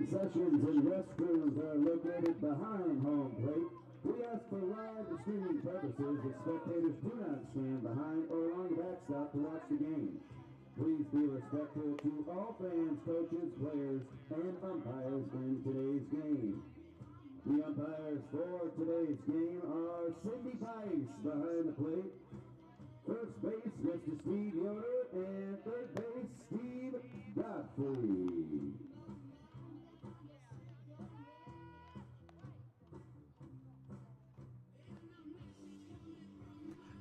concessions and restrooms are located behind home plate. We ask for live streaming purposes that spectators do not stand behind or along the backstop to watch the game. Please be respectful to all fans, coaches, players, and umpires in today's game. The umpires for today's game are Cindy Tice behind the plate. First base, Mr. Steve Yoder, and third base, Steve Godfrey.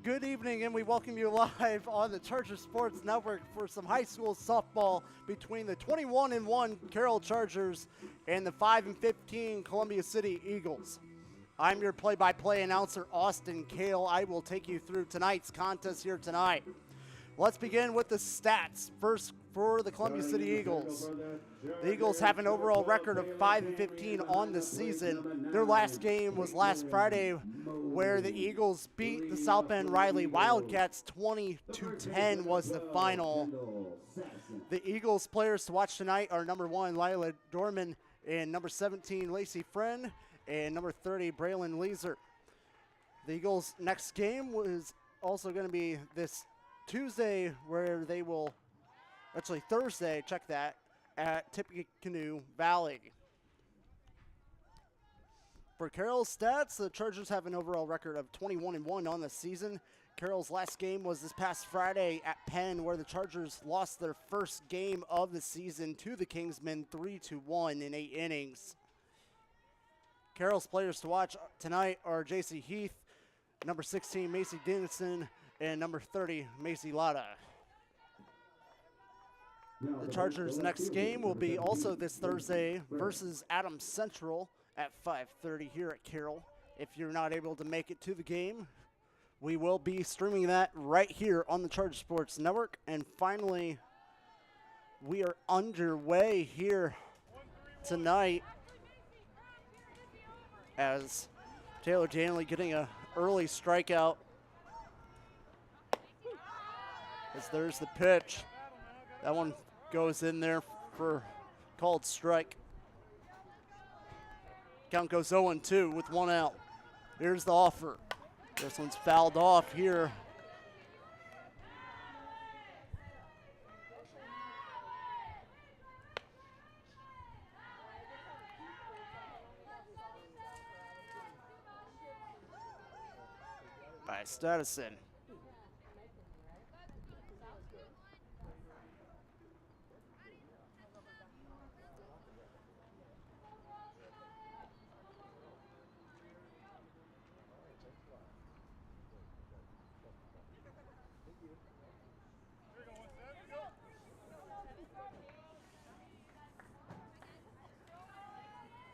Good evening, and we welcome you live on the Charger Sports Network for some high school softball between the 21-1 Carroll Chargers and the 5-15 Columbia City Eagles. I'm your play-by-play announcer, Austin Kale. I will take you through tonight's contest here tonight. Let's begin with the stats. First, for the Columbia City Eagles. The Eagles have an overall record of 5-15 on the season. Their last game was last Friday, where the Eagles beat the South Bend Riley Wildcats 20-10 was the final. The Eagles players to watch tonight are number 1, Lila Dorman, and number 17, Lacey Friend, and number 30, Braylon Leeser. The Eagles' next game was also going to be this Tuesday, where they will, actually Thursday, check that, at Tippecanoe Valley. For Carroll's stats, the Chargers have an overall record of 21-1 on the season. Carroll's last game was this past Friday at Penn, where the Chargers lost their first game of the season to the Kingsmen 3-1 in 8 innings. Carroll's players to watch tonight are J.C. Heath, number 16, Macy Dennison, and number 30, Macy Latta. The Chargers' next game will be also this Thursday versus Adams Central at 5:30 here at Carroll. If you're not able to make it to the game, we will be streaming that right here on the Charger Sports Network. And finally, we are underway here tonight as Taylor Danley getting an early strikeout. As there's the pitch. That one goes in there for called strike. Count goes 0-2 with 1 out. Here's the offer. This one's fouled off here. By Stadison.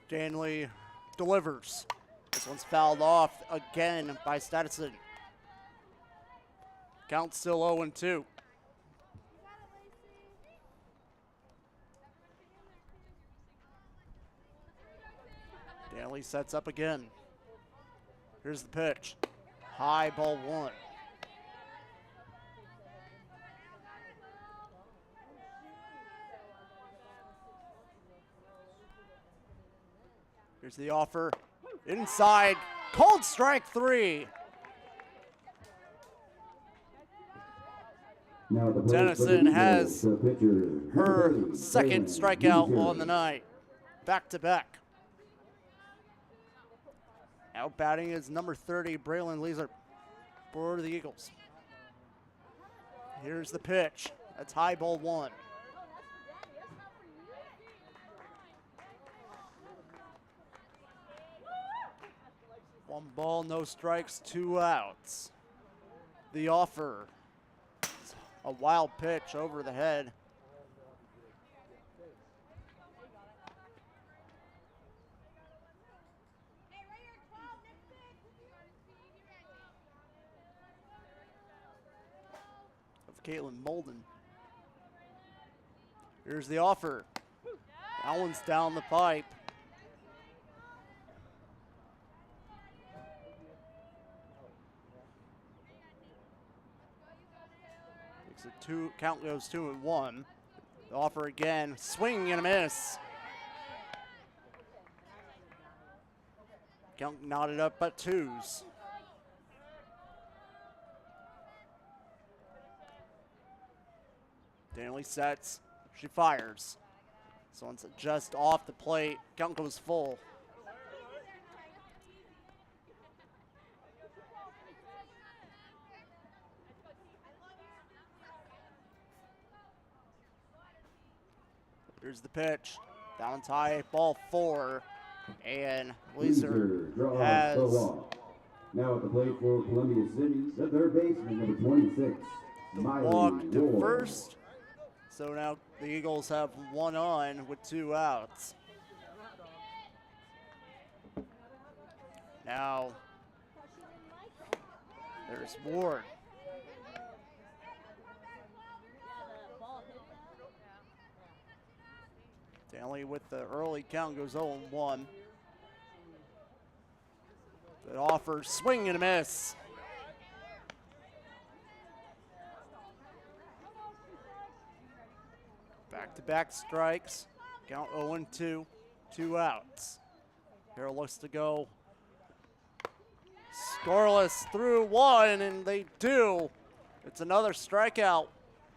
Danley delivers. This one's fouled off again by Stadison. Count still 0-2. Danley sets up again. Here's the pitch. High, ball 1. Here's the offer. Inside. Called strike 3. Dennison has her second strikeout on the night. Back to back. Out batting is number 30, Braylon Leeser for the Eagles. Here's the pitch. That's high, ball 1. One ball, no strikes, 2 outs. The offer. A wild pitch over the head. Of Caitlin Molden. Here's the offer. That one's down the pipe. Count goes 2-1. The offer again, swing and a miss. Count knotted up at 2s. Danley sets. She fires. This one's just off the plate. Count goes full. Here's the pitch. Down high, ball 4. And Leeser has the walk. Now at the plate for Columbia City, the third baseman, number 26, the Miley walk to Ward. first. So now the Eagles have 1 on with 2 outs. Now, there's Ward. Danley with the early count goes 0-1. Good offer, swing and a miss. Back-to-back strikes, count 0-2, 2 outs. Carroll looks to go scoreless through 1, and they do. It's another strikeout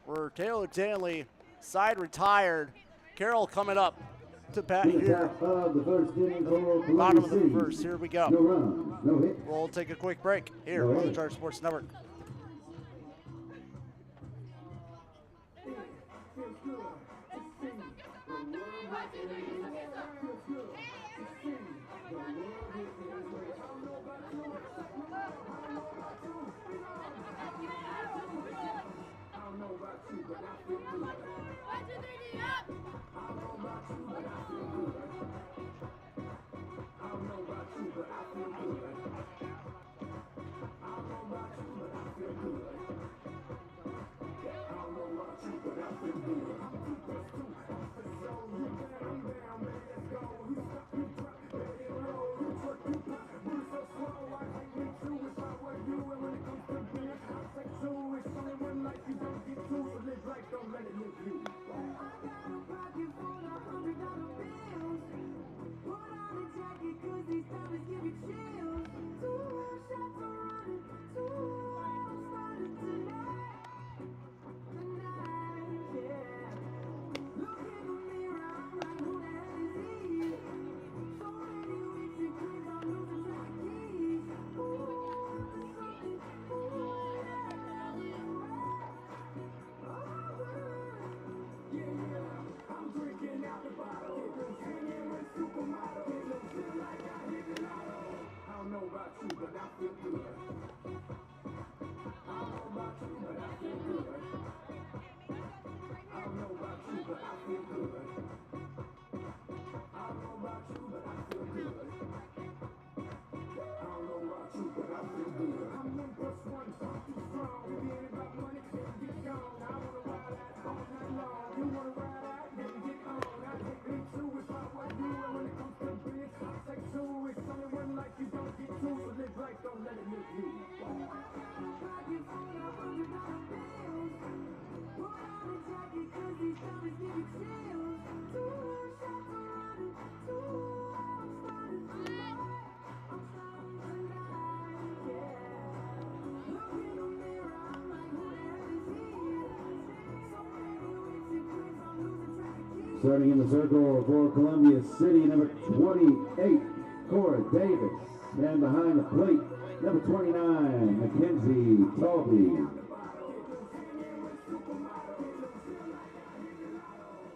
for Taylor Danley, side retired. Carroll coming up to bat here. Bottom of the first, here we go. No runs, no hits. We'll take a quick break here on the Charter Sports Network. Starting in the circle for Columbia City, number 28, Cora Davis. And behind the plate, number 29, Mackenzie Talby.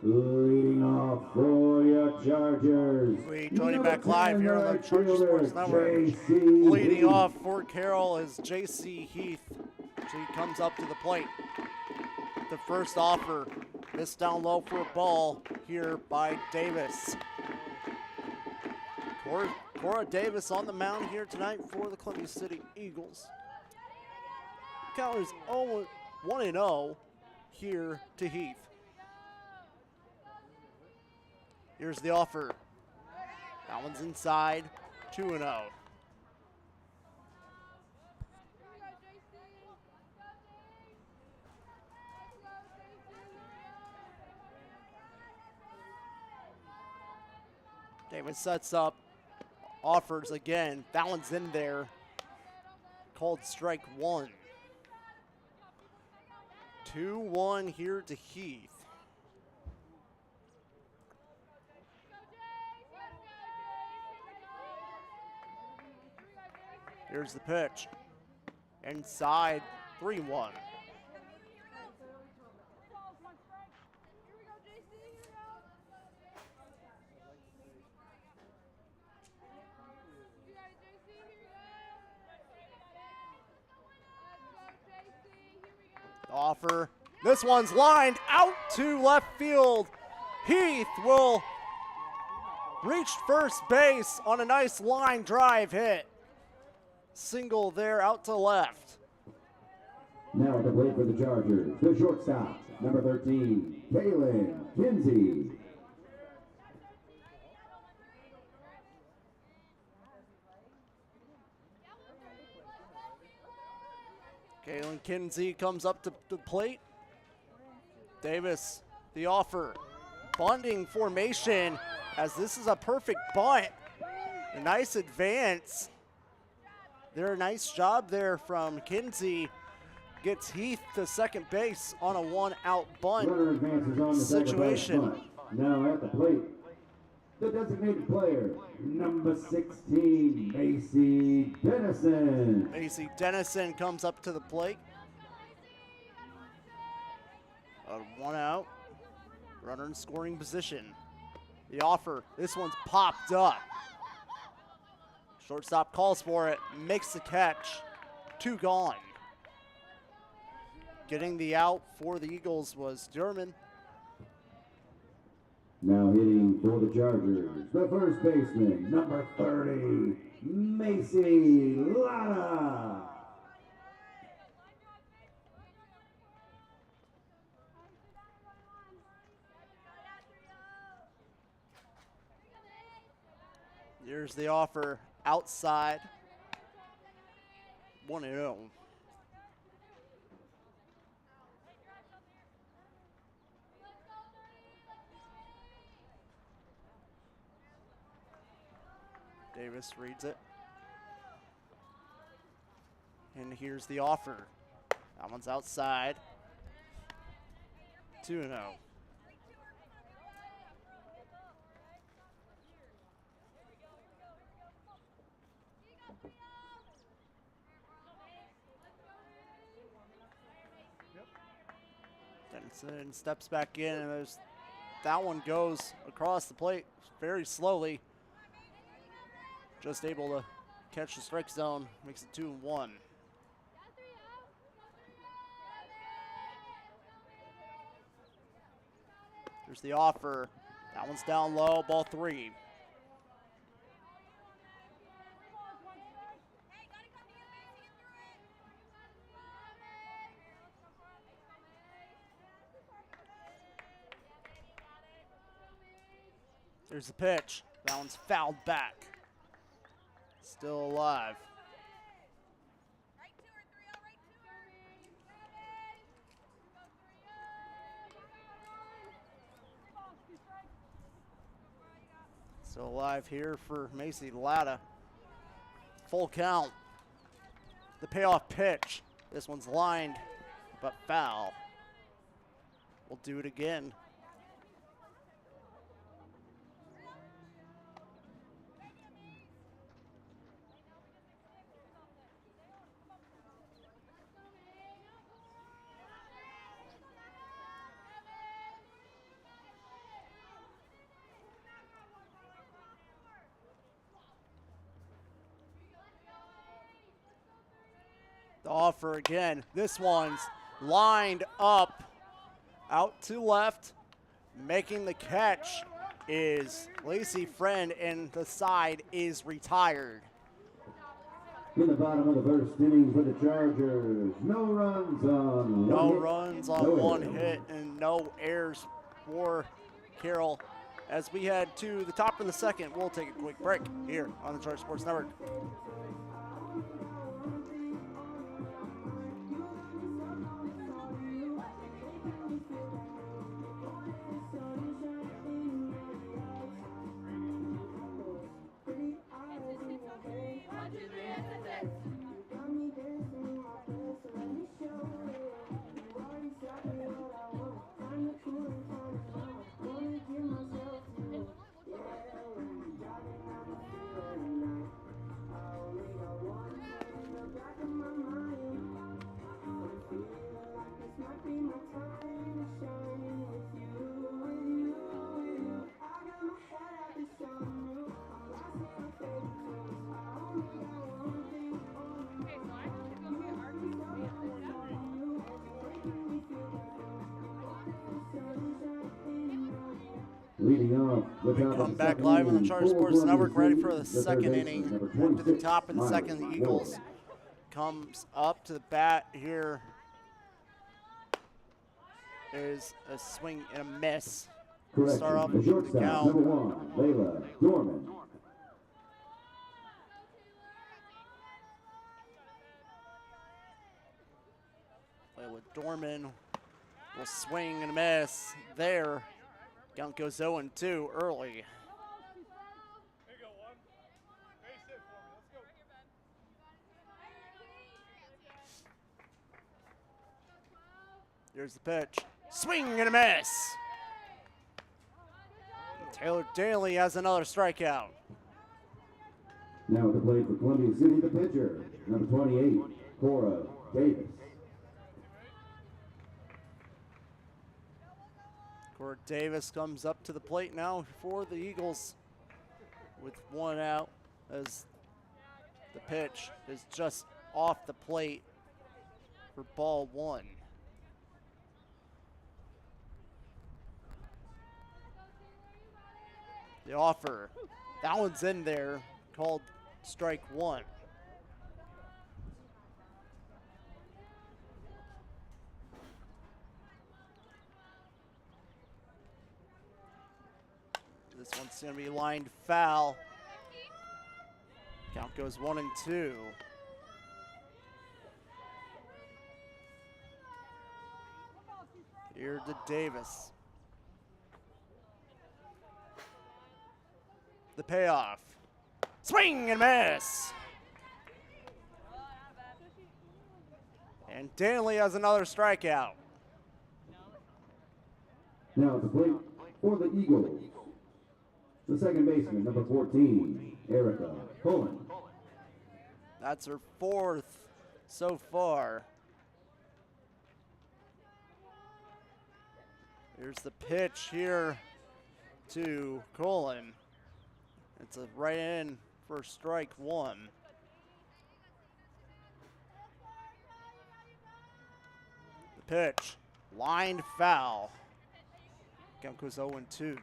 Leading off for your Chargers. We join you back live here on the Charter Sports Network. Leading off for Carroll is J.C. Heath. She comes up to the plate. The first offer, missed down low for a ball here by Davis. Cora Davis on the mound here tonight for the Columbia City Eagles. Count is 1-0 here to Heath. Here's the offer. That one's inside, 2-0. Davis sets up offers again. That one's in there. Called strike one. 2-1 here to Heath. Here's the pitch. Inside, 3-1. Offer. This one's lined out to left field. Heath will reach first base on a nice line drive hit. Single there out to left. Now at the plate for the Chargers, the shortstop, number 13, Kaylin Kinsey. Kaylin Kinsey comes up to the plate. Davis, the offer. Bunting formation, as this is a perfect bunt. A nice advance. There, a nice job there from Kinsey. Gets Heath to second base on a one-out bunt situation. Now at the plate, the designated player, number 16, Macy Dennison. Macy Dennison comes up to the plate. One out. Runner in scoring position. The offer. This one's popped up. Shortstop calls for it. Makes the catch. 2 gone. Getting the out for the Eagles was German. Now hitting for the Chargers, the first baseman, number 30, Macy Latta. Here's the offer outside. 1-0. Davis reads it. And here's the offer. That one's outside. 2-0. Denson steps back in, and that one goes across the plate very slowly. Just able to catch the strike zone, makes it 2-1. There's the offer. That one's down low, ball 3. There's the pitch. That one's fouled back. Still alive. Still alive here for Macy Latta. Full count. The payoff pitch. This one's lined, but foul. We'll do it again. The offer again. This one's lined up out to left. Making the catch is Lacey Friend, and the side is retired. In the bottom of the first inning for the Chargers, no runs on one hit and no errors for Carroll. As we head to the top of the second, we'll take a quick break here on the Charger Sports Network. Leading off the top Come of back second live on the inning, Charter for Sports Columbia Network, ready City, for the the third second baseman, inning. number Up to the 26, top in the Myron second, the Eagles Ward. comes up to the bat here. There's a swing and a miss. Correction, Start off the the shortstop, count. number 1, Layla Dorman. Layla Dorman will swing and miss there. Count goes 0-2 early. Here's the pitch. Swing and a miss. Taylor Daly has another strikeout. Now at the plate for Columbia City, the pitcher, number 28, Cora Davis. Cora Davis comes up to the plate now for the Eagles with one out as the pitch is just off the plate for ball one. The offer, that one's in there, called strike one. This one's gonna be lined foul. Count goes 1-2. Here to Davis. The payoff. Swing and miss. And Danley has another strikeout. Now at the plate for the Eagles, the second baseman, number 14, Erica Cullen. That's her fourth so far. Here's the pitch here to Cullen. It's a right in for strike one. The pitch, lined foul. Count goes 0-2.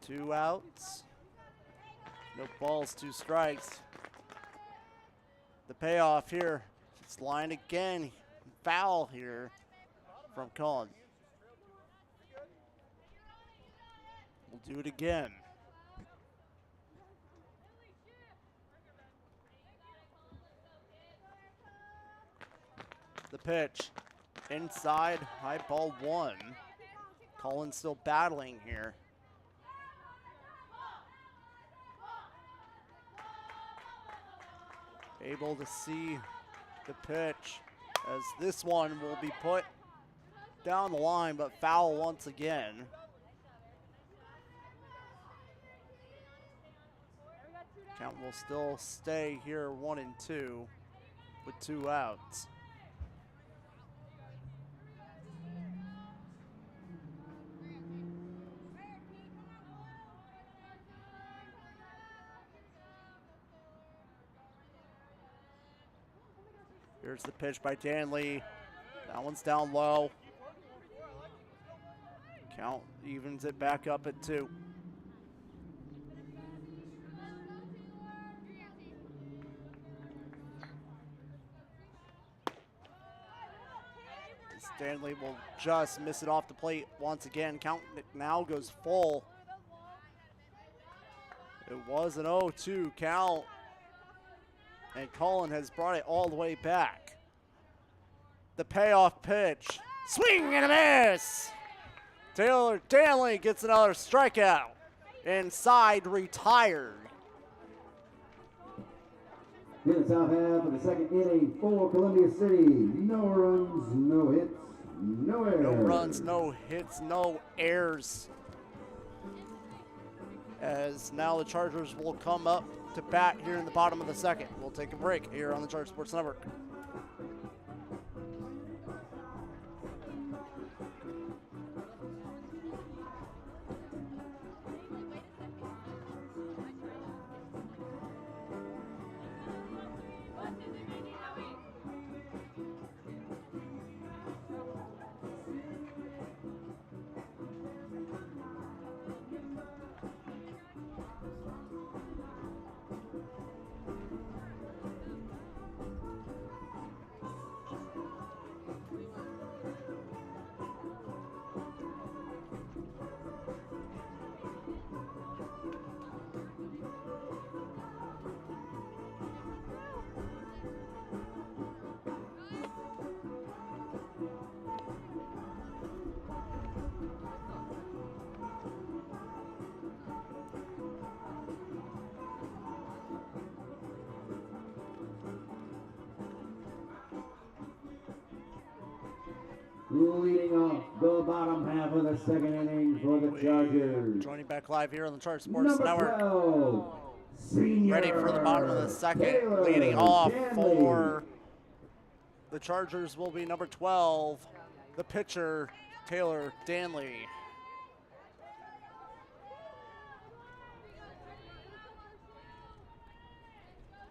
Two outs. No balls, two strikes. The payoff here. It's lined again. Foul here from Cullen. We'll do it again. The pitch. Inside, high ball one. Cullen still battling here. Able to see the pitch as this one will be put down the line, but foul once again. Count will still stay here 1-2 with two outs. Here's the pitch by Danley. That one's down low. Count evens it back up at 2. Danley will just miss it off the plate once again. Count now goes full. It was an 0-2 count. And Cullen has brought it all the way back. The payoff pitch. Swing and a miss. Taylor Danley gets another strikeout. Inside, retired. In the top half of the second inning for Columbia City, no runs, no hits, no errors. No runs, no hits, no errors. As now the Chargers will come up to bat here in the bottom of the second. We'll take a break here on the Charter Sports Network. leading off the bottom half of the second inning for the Chargers. Joining back live here on the Charger Sports Number Network. 12, senior Ready for the bottom of the second. Taylor Leading off Danley. for the Chargers will be number 12, the pitcher, Taylor Danley.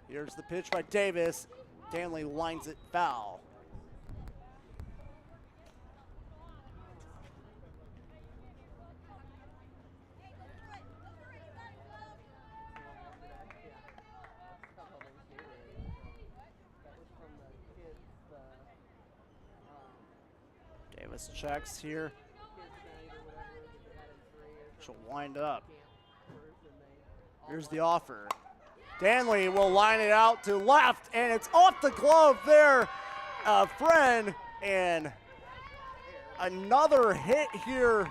Here's the pitch by Davis. Danley lines it foul. Davis checks here. She'll wind up. Here's the offer. Danley will line it out to left, and it's off the glove there. Friend, and another hit here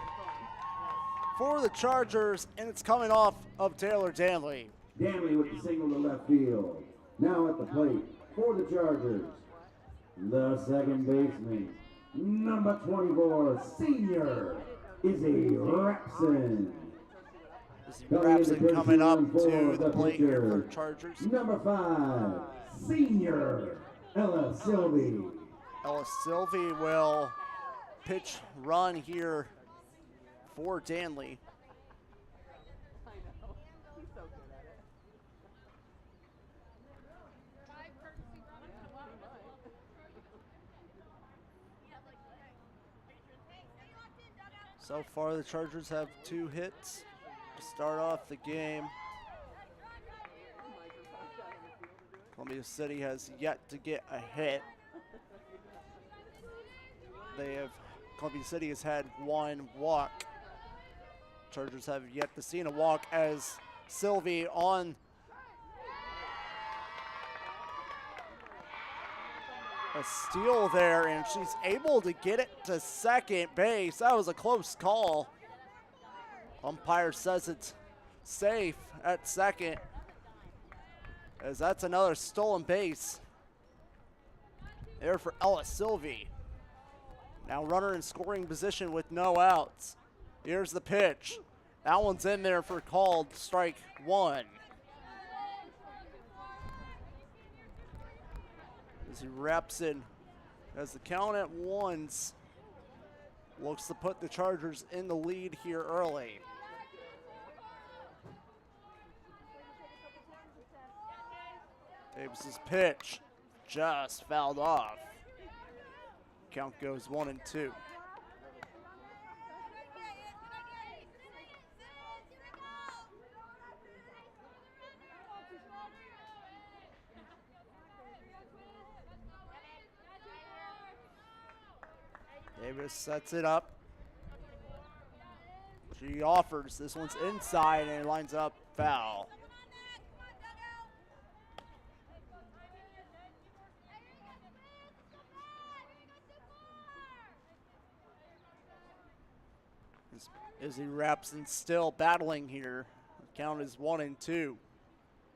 for the Chargers, and it's coming off of Taylor Danley. Danley with the single to left field. Now at the plate for the Chargers, the second baseman, number 24, senior, Izzy Rapson. Rapson coming up to the plate here for the Chargers. Number 5, senior, Ella Sylvie. Ella Sylvie will pitch run here for Danley. So far, the Chargers have 2 hits to start off the game. Columbia City has yet to get a hit. Columbia City has had 1 walk. Chargers have yet to see a walk as Sylvie on a steal there, and she's able to get it to second base. That was a close call. Umpire says it's safe at second, as that's another stolen base there for Ella Sylvie. Now runner in scoring position with no outs. Here's the pitch. That one's in there for called strike 1. As he wraps in, as the count at 1s, looks to put the Chargers in the lead here early. Davis's pitch just fouled off. Count goes 1-2. Davis sets it up. She offers. This one's inside, and it lines up foul. Izzy Rapson still battling here. The count is 1-2.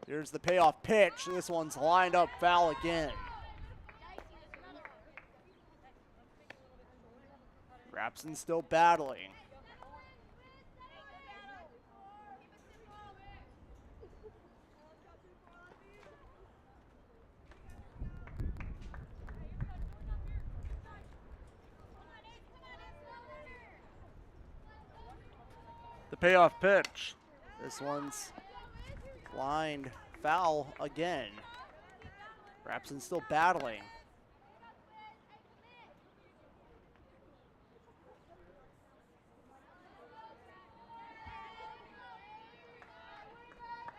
Here's the payoff pitch. This one's lined up foul again. Rapson still battling. The payoff pitch. This one's lined foul again. Rapson still battling.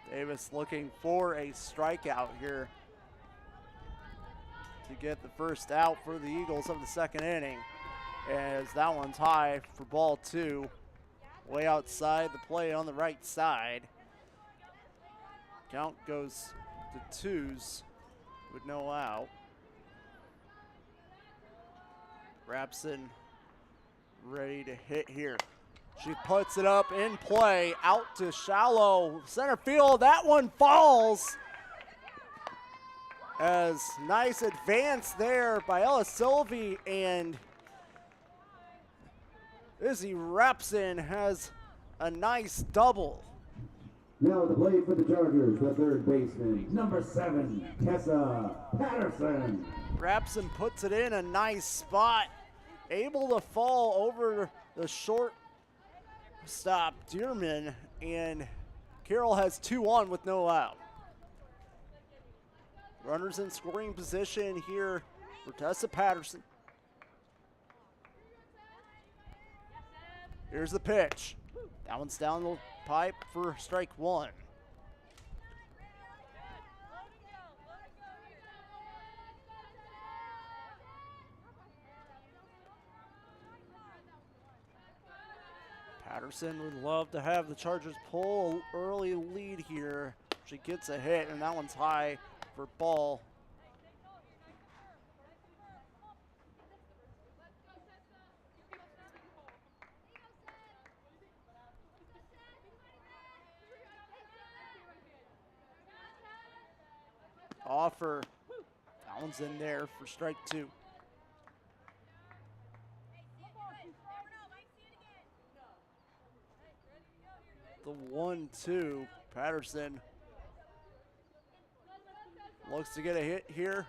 Davis looking for a strikeout here to get the first out for the Eagles of the second inning, as that one's high for ball 2. Way outside the play on the right side. Count goes to 2s with no out. Rapson ready to hit here. She puts it up in play, out to shallow center field. That one falls. As nice advance there by Ella Sylvie, and Izzy Rapson has a nice double. Now the plate for the Chargers, the third baseman, number 7, Tessa Patterson. Rapson puts it in a nice spot, able to fall over the short stop Dearman, and Carroll has 2 on with no out. Runners in scoring position here for Tessa Patterson. Here's the pitch. That one's down the pipe for strike 1. Patterson would love to have the Chargers pull an early lead here. She gets a hit, and that one's high for ball. Offer. That one's in there for strike 2. The 1-2. Patterson looks to get a hit here.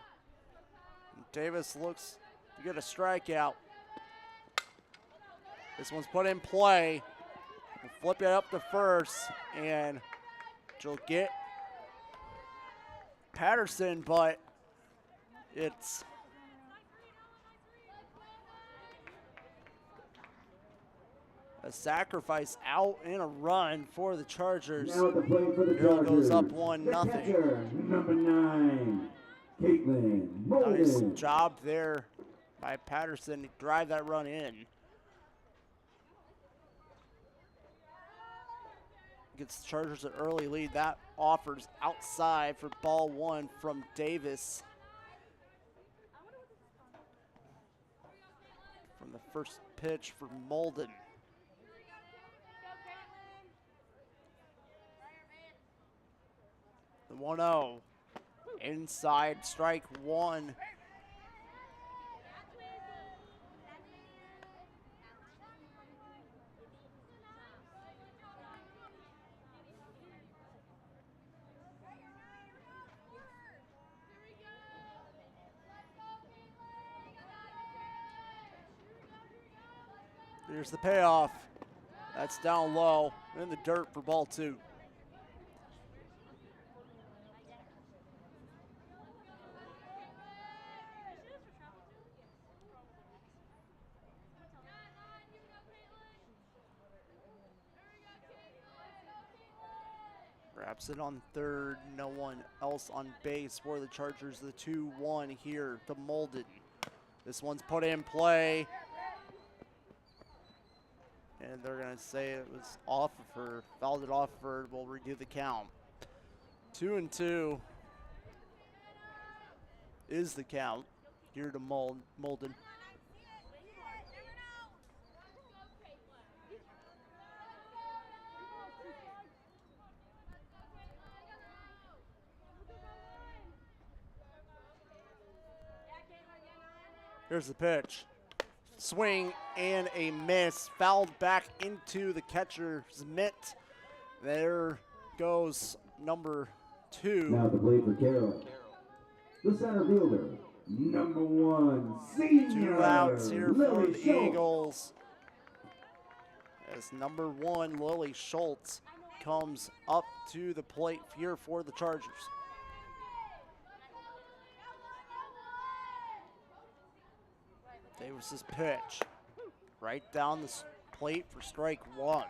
Davis looks to get a strikeout. This one's put in play. We'll flip it up to first, and she'll get Patterson, but it's a sacrifice out and a run for the Chargers. Now at the plate for the Carroll Chargers, goes up 1-0. the catcher, number 9, Caitlin Molden. Nice job there by Patterson to drive that run in. Gets the Chargers an early lead. That offers outside for ball 1 from Davis. From the first pitch for Molden. The 1-0. Inside, strike 1. Here's the payoff. That's down low in the dirt for ball 2. Wraps it on third. No one else on base for the Chargers. The 2-1 here to Molden. This one's put in play. And they're going to say it was off of her, fouled it off of her. We'll redo the count. 2-2 is the count here to Molden. Here's the pitch. Swing and a miss. Fouled back into the catcher's mitt. There goes number 2. Now the plate for Carroll. The center fielder, number 1, senior. 2 outs here for Lily the Schultz. Eagles. As number 1, Lily Schultz, comes up to the plate here for the Chargers. Davis's pitch, right down the plate for strike 1.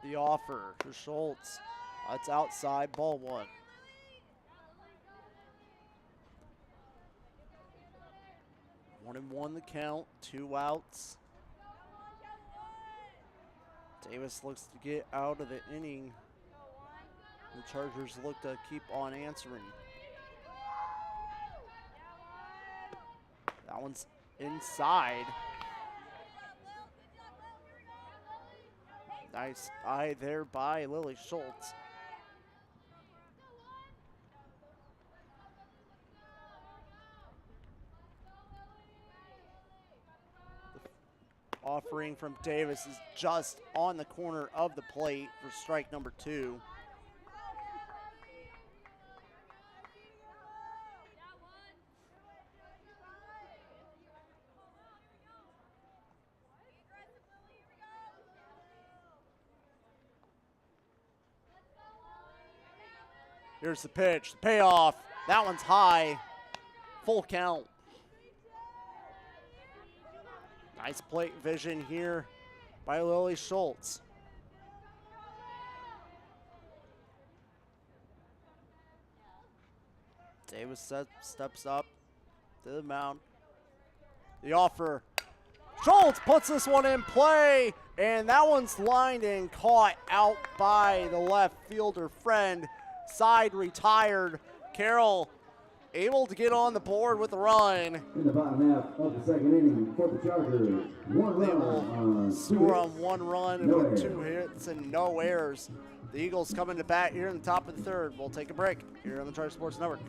The offer to Schultz. That's outside, ball 1. One and one the count, 2 outs. Davis looks to get out of the inning. The Chargers look to keep on answering. That one's inside. Nice eye there by Lily Schultz. The offering from Davis is just on the corner of the plate for strike number 2. Here's the pitch, the payoff. That one's high. Full count. Nice plate vision here by Lily Schultz. Davis steps up to the mound. The offer. Schultz puts this one in play, and that one's lined and caught out by the left fielder friend. Side retired. Carroll able to get on the board with the run. In the bottom half of the second inning for the Chargers, one They run will on score on 1 run No with errors. 2 hits and no errors. The Eagles coming to bat here in the top of the 3rd. We'll take a break here on the Charger Sports Network.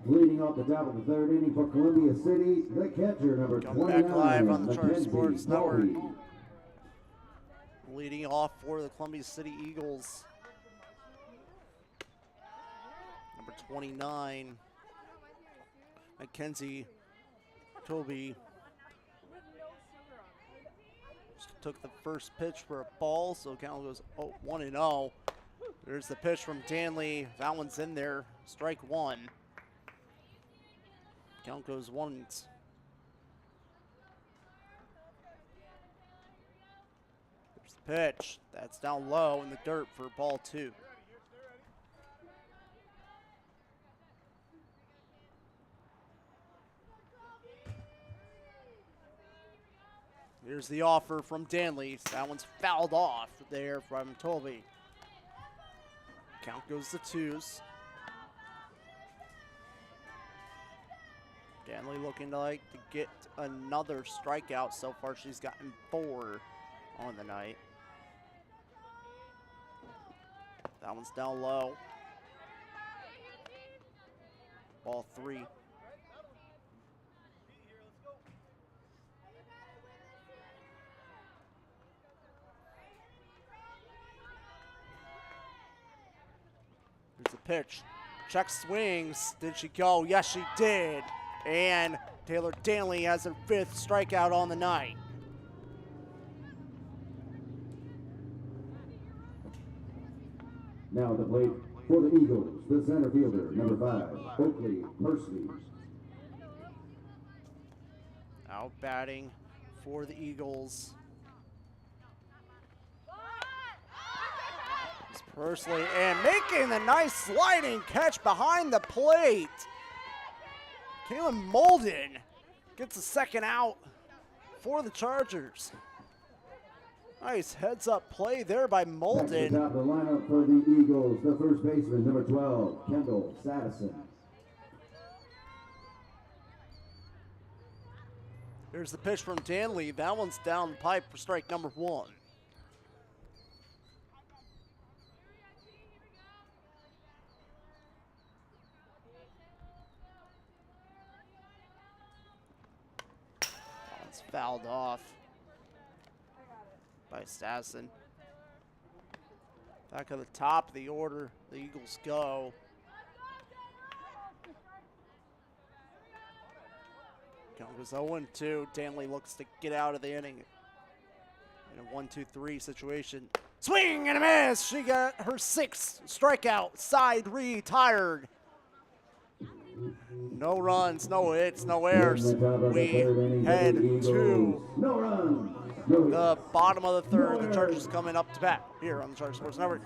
Leading off the top of the 3rd inning for Columbia City, the catcher, number Coming 29. back live on the Charger Mackenzie Sports Network. Bowie. Leading off for the Columbia City Eagles. Number 29, Mackenzie Toby. Took the first pitch for a ball, so count goes 1-0. There's the pitch from Danley. That one's in there. Strike 1. Count goes 1. There's the pitch. That's down low in the dirt for ball 2. Here's the offer from Danley. That one's fouled off there from Tolby. Count goes to 2s. Danley looking to get another strikeout. So far she's gotten 4 on the night. That one's down low. Ball 3. Here's the pitch. Check swings. Did she go? Yes, she did. And Taylor Danley has her 5th strikeout on the night. Now at the plate for the Eagles, the center fielder, number 5, Oakley Percy. Out batting for the Eagles. It's Persley and making the nice sliding catch behind the plate. Kaylin Molden gets a 2nd out for the Chargers. Nice heads-up play there by Back to Molden. the top of the lineup for the Eagles, the first baseman, number 12, Kendall Sadison. Here's the pitch from Danley. That one's down the pipe for strike number 1. That one's fouled off by Stassen. Back at the top of the order, the Eagles go. Count goes 0-2. Danley looks to get out of the inning in a 1-2-3 situation. Swing and a miss. She got her 6th strikeout. Side retired. No runs, no hits, no errors. We head to the bottom of the 3rd. The Chargers coming up to bat here on the Chargers Sports Network.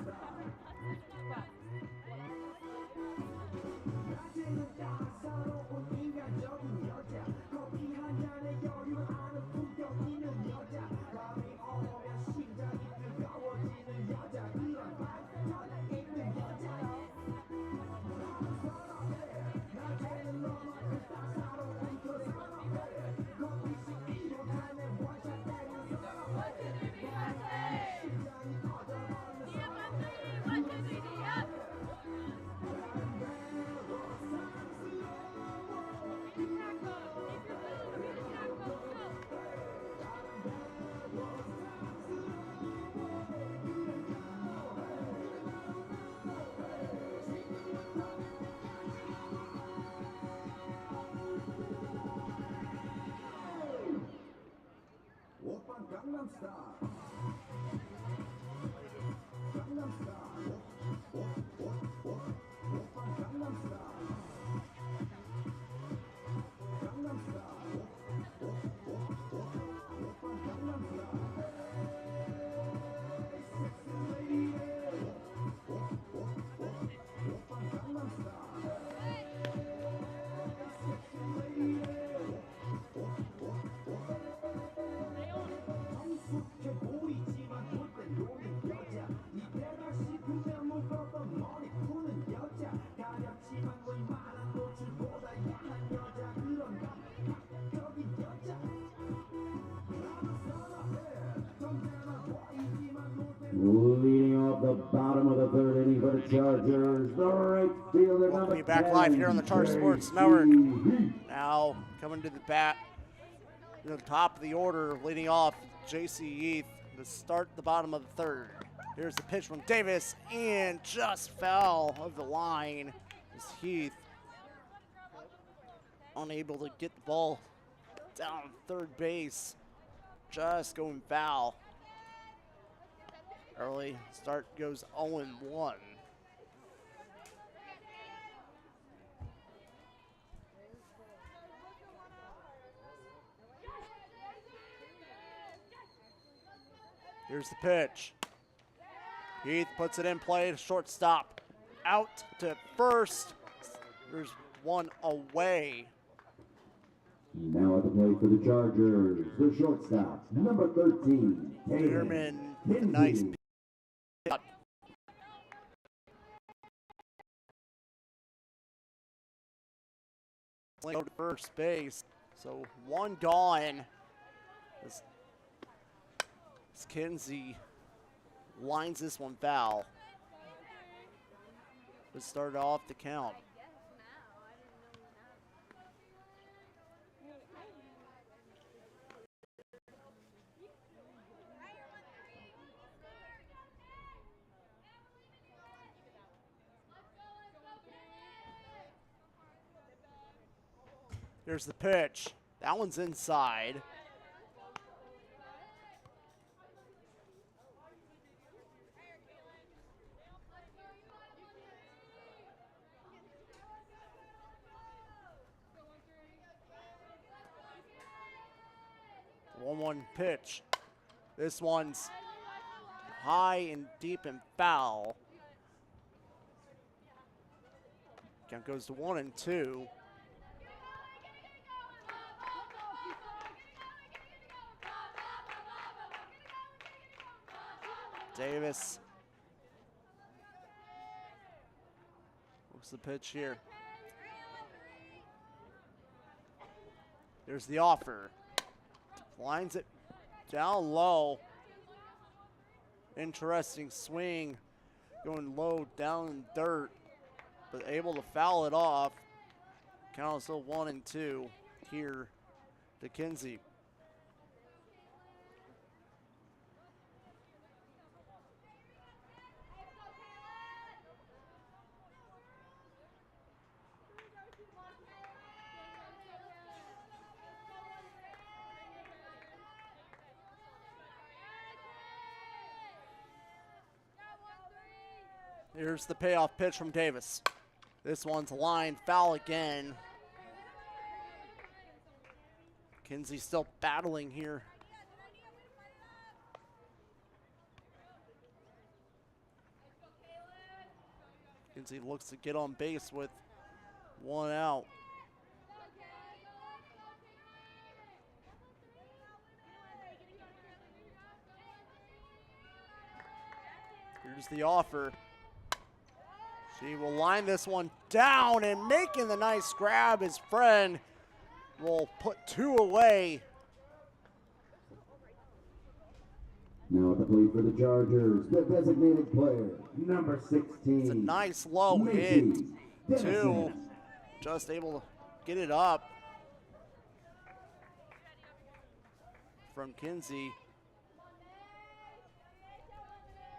Leading off the bottom of the 3rd inning for the Chargers, the right fielder. Welcome you back live here on the Chargers Sports Network. Now coming to the bat, to the top of the order, leading off J.C. Heath to start the bottom of the 3rd. Here's the pitch from Davis, and just foul of the line as Heath unable to get the ball down 3rd base, just going foul. Early start goes 0-1. Here's the pitch. Heath puts it in play to shortstop. Out to first. There's one away. Now at the plate for the Chargers, the shortstop, number 13, Dearman, nice pitch. Go to first base. So one gone. As Kinsey lines this one foul. To start off the count. Here's the pitch. That one's inside. The 1-1 pitch. This one's high and deep and foul. Count goes to 1-2. Davis. What's the pitch here? There's the offer. lines it down low. Interesting swing, going low down in dirt, but able to foul it off. Count is still 1-2 here to Kinsey. Here's the payoff pitch from Davis. This one's line foul again. Kinsey still battling here. Kinsey looks to get on base with one out. Here's the offer. She will line this one down, and making the nice grab, his friend will put two away. Now at the plate for the Chargers, the designated player, number 16. It's a nice low hit. Two, just able to get it up from Kinsey,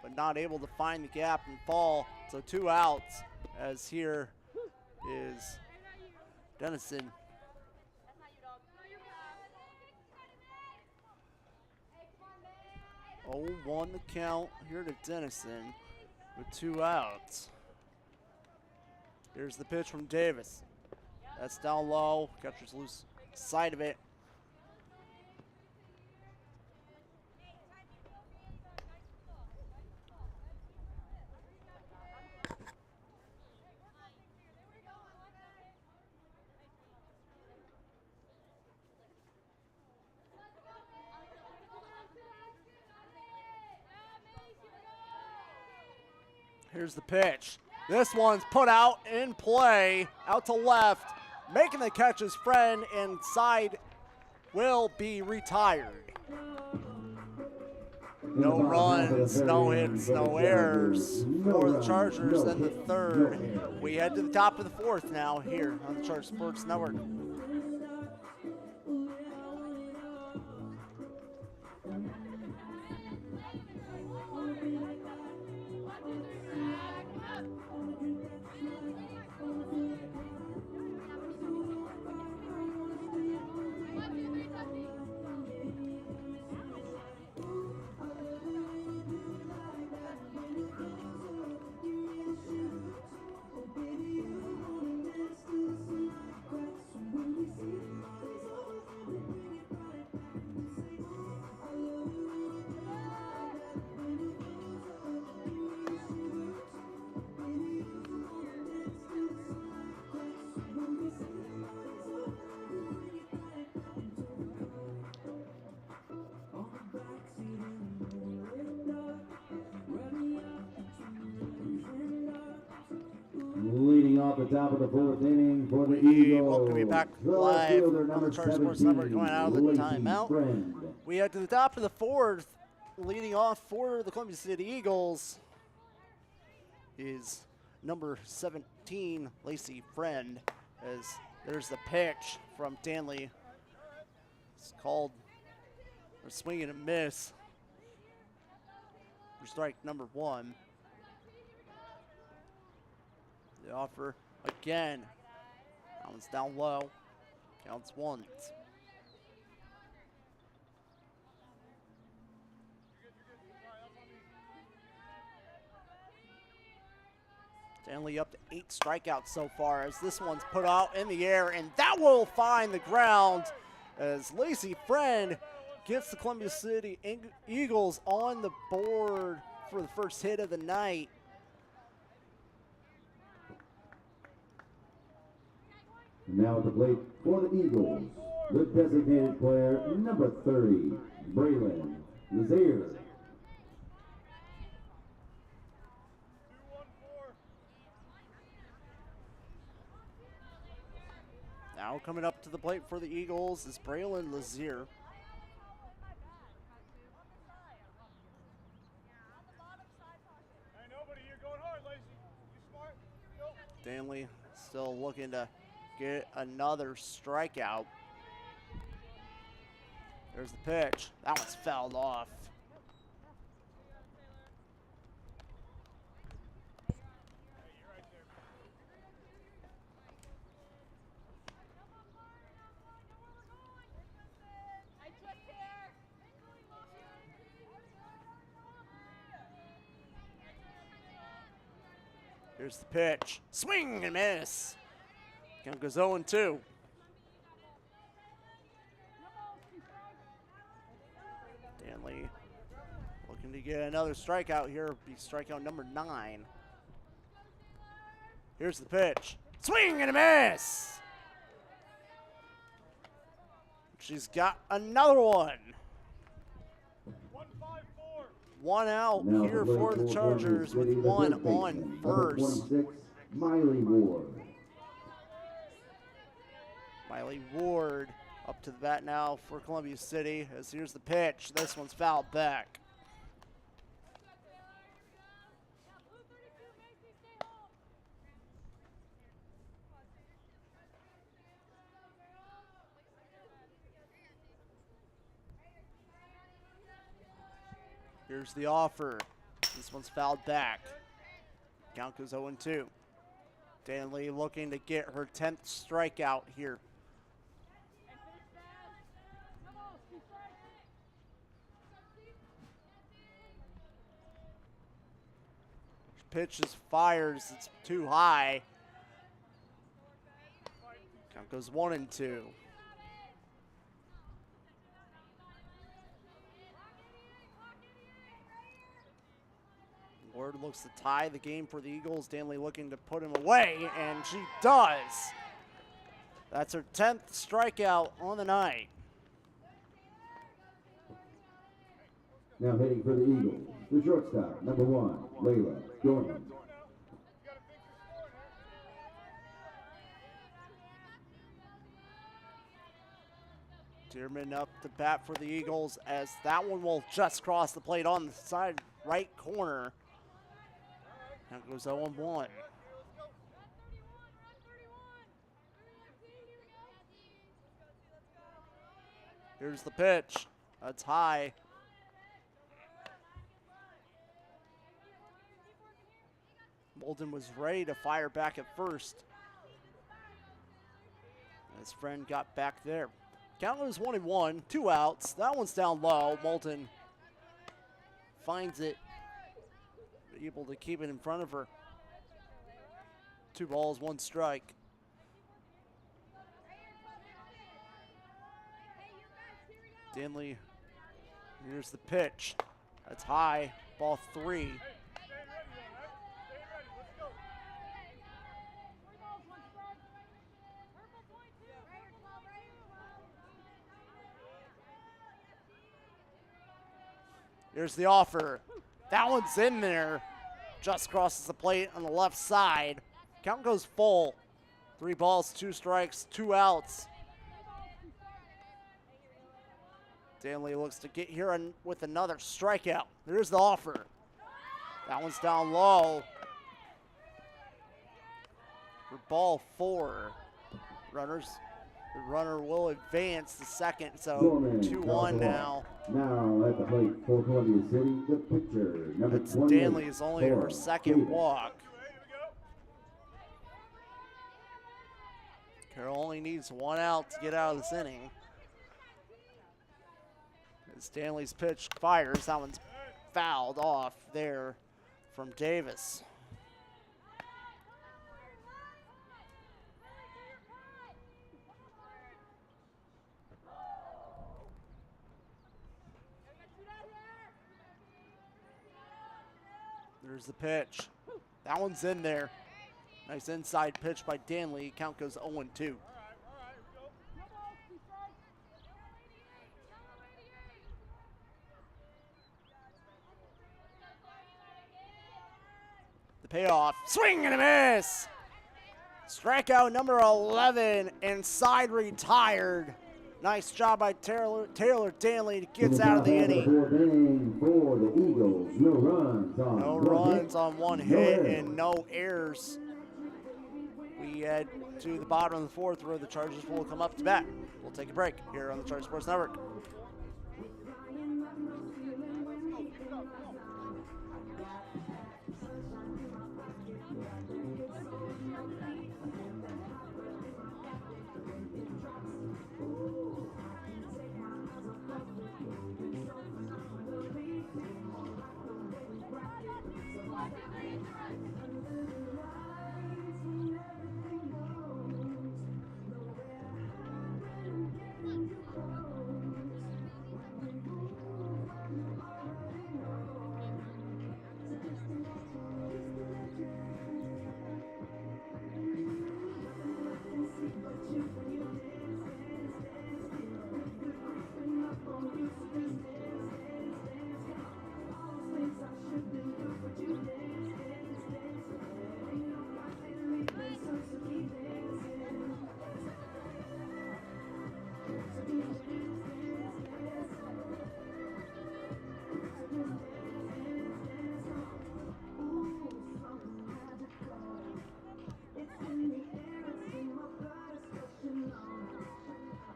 but not able to find the gap and fall. So 2 outs, as here is Dennison. Oh, 1 the count here to Dennison with 2 outs. Here's the pitch from Davis. That's down low. Catcher's loose sight of it. Here's the pitch. This one's put out in play, out to left. Making the catch his friend, inside will be retired. No runs, no hits, no errors for the Chargers in the third. We head to the top of the fourth now here on the Charger Sports Network. The top of the fourth inning for the Eagles. Welcome you back live on the Charger Sports Network, going out of the timeout. We head to the top of the fourth. Leading off for the Columbia City Eagles is number 17, Lacey Friend, as there's the pitch from Danley. It's called a swing and a miss for strike number 1. The offer again. That one's down low. Counts 1. Stanley up to 8 strikeouts so far, as this one's put out in the air, and that will find the ground as Lacey Friend gets the Columbia City Eagles on the board for the first hit of the night. Now at the plate for the Eagles, the designated player, number 30, Braylon Lazier. Now coming up to the plate for the Eagles is Braylon Lazier. Still looking to get another strikeout. There's the pitch. That one's fouled off. Here's the pitch. Swing and miss. Count goes 0-2. Stanley looking to get another strikeout here. Be strikeout number 9. Here's the pitch. Swing and a miss. She's got another one. 1 out Now here for the Chargers with one on first. 26, Miley Ward. Miley Ward up to the bat now for Columbia City. As here's the pitch. This one's fouled back. Here's the offer. This one's fouled back. Count goes 0-2. Stanley looking to get her 10th strikeout here. Pitch is fires. It's too high. Count goes 1-2. Ward looks to tie the game for the Eagles. Stanley looking to put him away, and she does. That's her 10th strikeout on the night. Now hitting for the Eagles, the shortstop, number 1, Layla Dorman. Dearman up to bat for the Eagles as that one will just cross the plate on the side right corner. Now goes 0-1. Here's the pitch. That's high. Bolden was ready to fire back at first. His friend got back there. Count was 1-1, 2 outs. That one's down low. Moulton finds it, able to keep it in front of her. 2 balls, 1 strike. Stanley, here's the pitch. That's high, ball 3. Here's the offer. That one's in there. Just crosses the plate on the left side. Count goes full. 3 balls, 2 strikes, 2 outs. Stanley looks to get here with another strikeout. There's the offer. That one's down low. For ball 4. The runner will advance the second, so 2-1 now. Now at the plate for Columbia City, the pitcher, number 28. Stanley is only her second walk. Carroll only needs 1 out to get out of this inning. And Stanley's pitch fires. That one's fouled off there from Davis. There's the pitch. That one's in there. Nice inside pitch by Danley. Count goes 0-2. The payoff. Swing and a miss. Strikeout number 11. Inside retired. Nice job by Taylor Danley. Gets out of the inning. For the Eagles, no runs on 1 hit and no errors. We we head to the bottom of the fourth where the Chargers will come up to bat. We'll take a break here on the Charger Sports Network.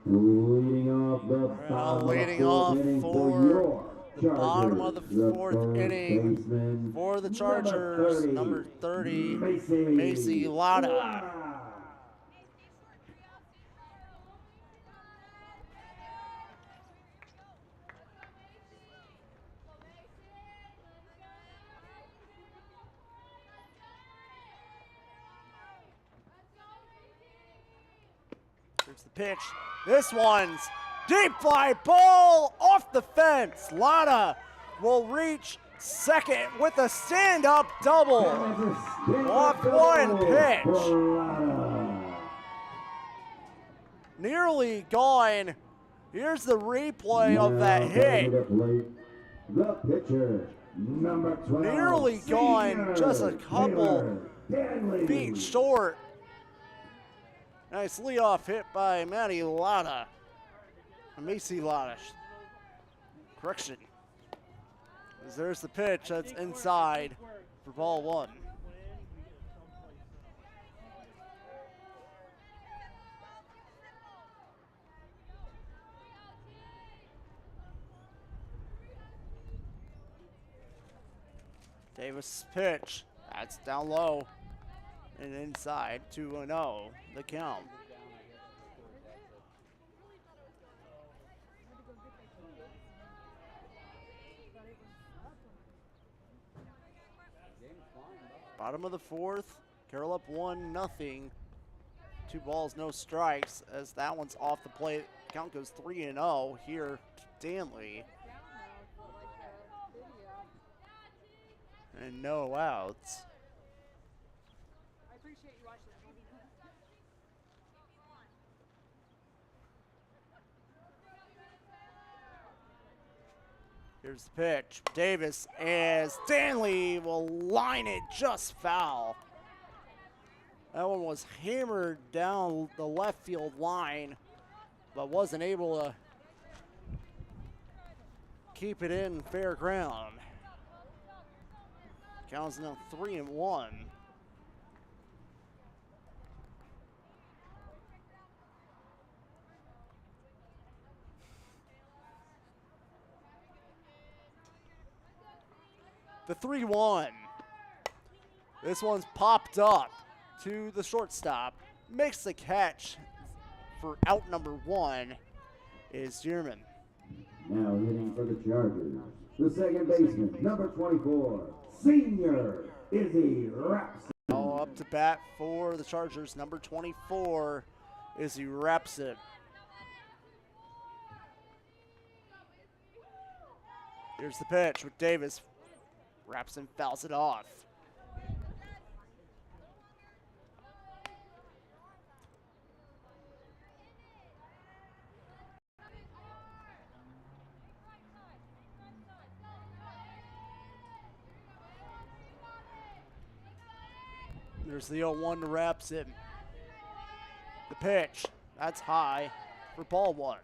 Leading off for the bottom of the fourth inning for the Chargers, number 30, Macy Lotta. Here's the pitch. This one's deep fly ball off the fence. Lotta will reach second with a stand-up double off one pitch. Nearly gone. Here's the replay of that hit. The pitcher, number 12, nearly gone, just a couple feet short. Nice leadoff hit by Maddie Lotta. Macy Lotta. Correction. As there's the pitch, that's inside for ball one. Davis pitch. That's down low and inside, 2-0 the count. Bottom of the fourth, Carroll up 1-0. 2 balls, no strikes, as that one's off the plate. Count goes 3-0 here to Danley. And no outs. I appreciate you watching that. Here's the pitch. Davis, as Stanley will line it just foul. That one was hammered down the left field line, but wasn't able to keep it in fair ground. Count's now 3-1. The 3-1. This one's popped up to the shortstop. Makes the catch for out number 1 is Dearman. Now hitting for the Chargers, the second baseman, number 24, senior Izzy Rapson. Now up to bat for the Chargers, number 24, Izzy Rapson. Here's the pitch with Davis. Rapson fouls it off. There's the 0-1 to Rapson. The pitch, that's high for ball 1.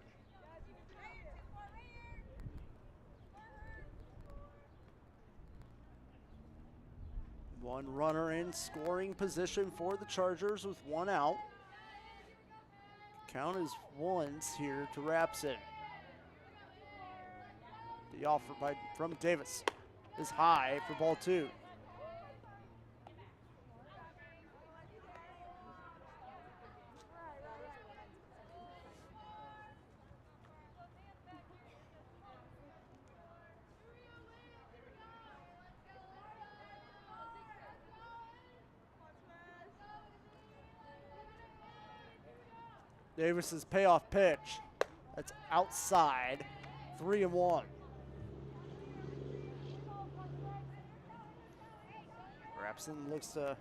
One runner in scoring position for the Chargers with one out. Count is ones here to Rapson. The offer from Davis is high for ball two. Davis's payoff pitch. That's outside. 3-1. Rapson looks to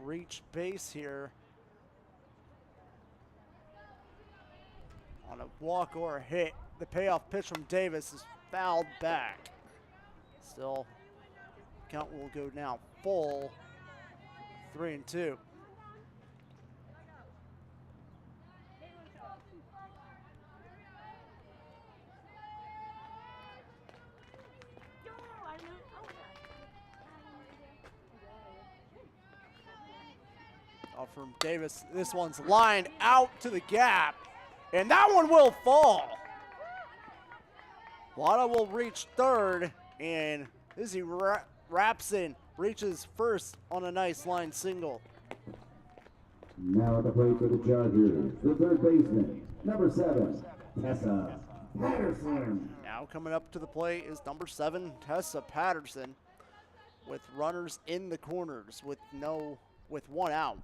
reach base here on a walk or a hit. The payoff pitch from Davis is fouled back. Still, count will go now full. 3-2. From Davis, this one's lined out to the gap, and that one will fall. Lada will reach third, and Izzy Rapson reaches first on a nice line single. Now at the plate for the Chargers, the third baseman, number 7, Tessa Patterson. Now coming up to the plate is number 7, Tessa Patterson, with runners in the corners with one out.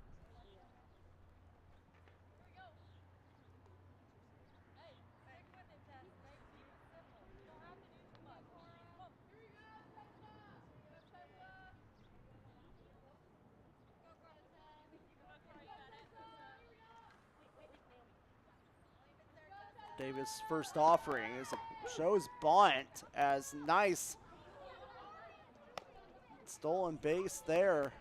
Davis' first offering shows bunt as nice stolen base there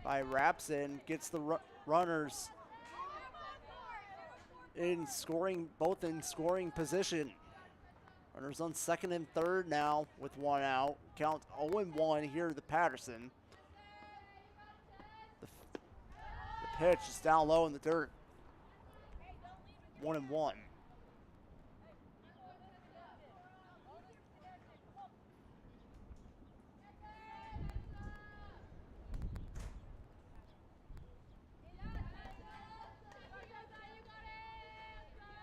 by Rapson. Gets the runners in scoring, both in scoring position. Runners on second and third now with one out. Count 0-1 here to Patterson. The pitch is down low in the dirt. 1-1.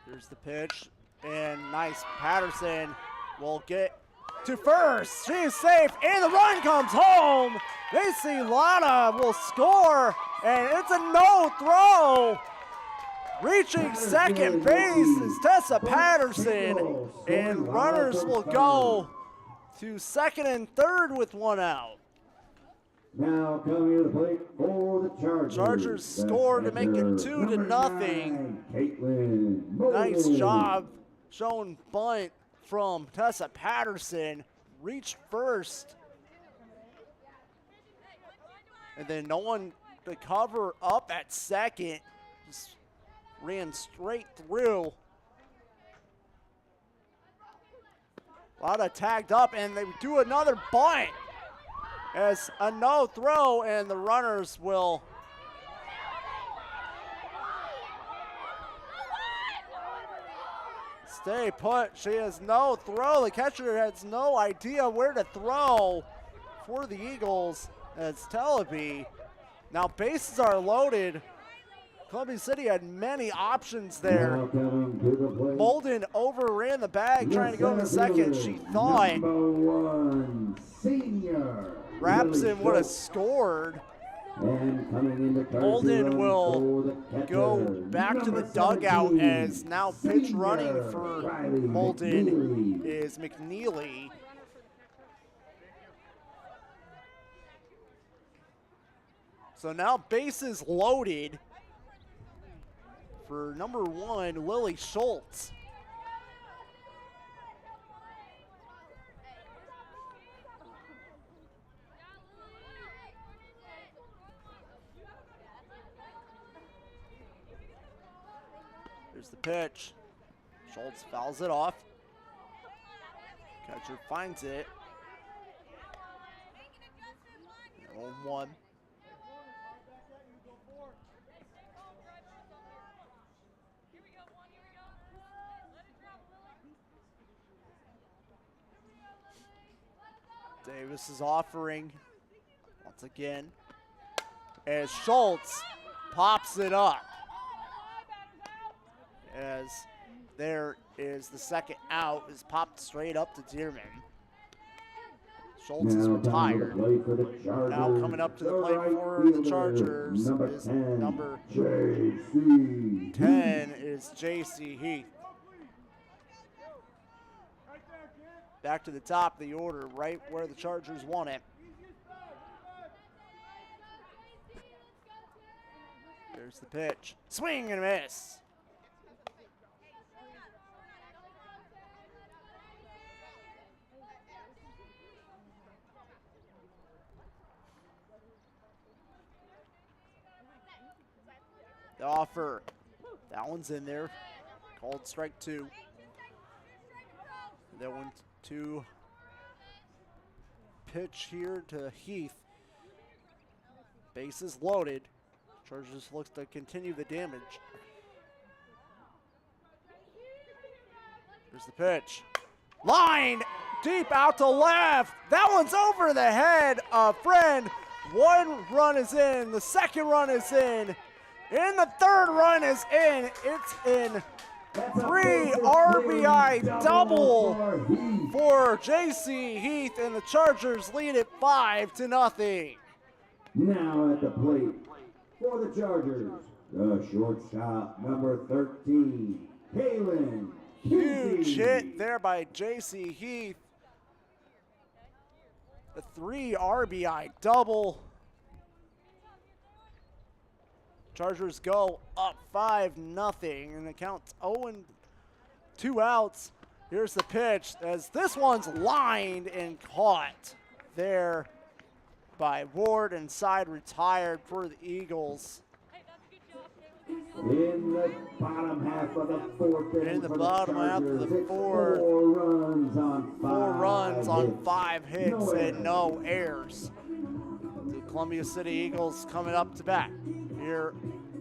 Here's the pitch, and nice. Patterson will get to first. She's safe, and the run comes home. Macy Lana will score, and it's a no throw. Reaching second base is Tessa Patterson, and runners will go to second and third with one out. Now coming to the plate for the Chargers. Chargers score to make it 2-0. Nice job showing bunt from Tessa Patterson. Reached first. And then no one to cover up at second. Just ran straight through. Lada tagged up, and they do another bunt as a no throw, and the runners will stay put. She has no throw. The catcher has no idea where to throw for the Eagles as Tellaby. Now bases are loaded. Columbia City had many options there. Molden overran the bag trying to go to second. She thought Rapson would have scored. Molden will go back to the dugout as now pitch running for Molden is McNeely. So now bases loaded for number 1, Lily Schultz. Here's the pitch. Schultz fouls it off. Catcher finds it. 0-1. Davis is offering once again as Schultz pops it up. As there is the second out, is popped straight up to Dearman. Schultz is retired. Now coming up to the plate for the Chargers is number 10 is J.C. Heath. Back to the top of the order, right where the Chargers want it. There's the pitch. Swing and a miss. The offer. That one's in there. Called strike 2. That one to pitch here to Heath. Bases loaded. Chargers looks to continue the damage. Here's the pitch. Line deep out to left. That one's over the head of Friend. One run is in. The second run is in. And the third run is in. It's in. 3 RBI double for J.C. Heath, and the Chargers lead it 5-0. Now at the plate for the Chargers, the shortstop, number 13, Kalen. Huge hit there by J.C. Heath. The 3 RBI double. Chargers go up 5-0, and it counts 0-2 outs. Here's the pitch as this one's lined and caught there by Ward, and side retired for the Eagles. In the bottom half of the fourth inning, in the bottom half of the fourth, 4 runs on 5 hits and no errors. The Columbia City Eagles coming up to bat here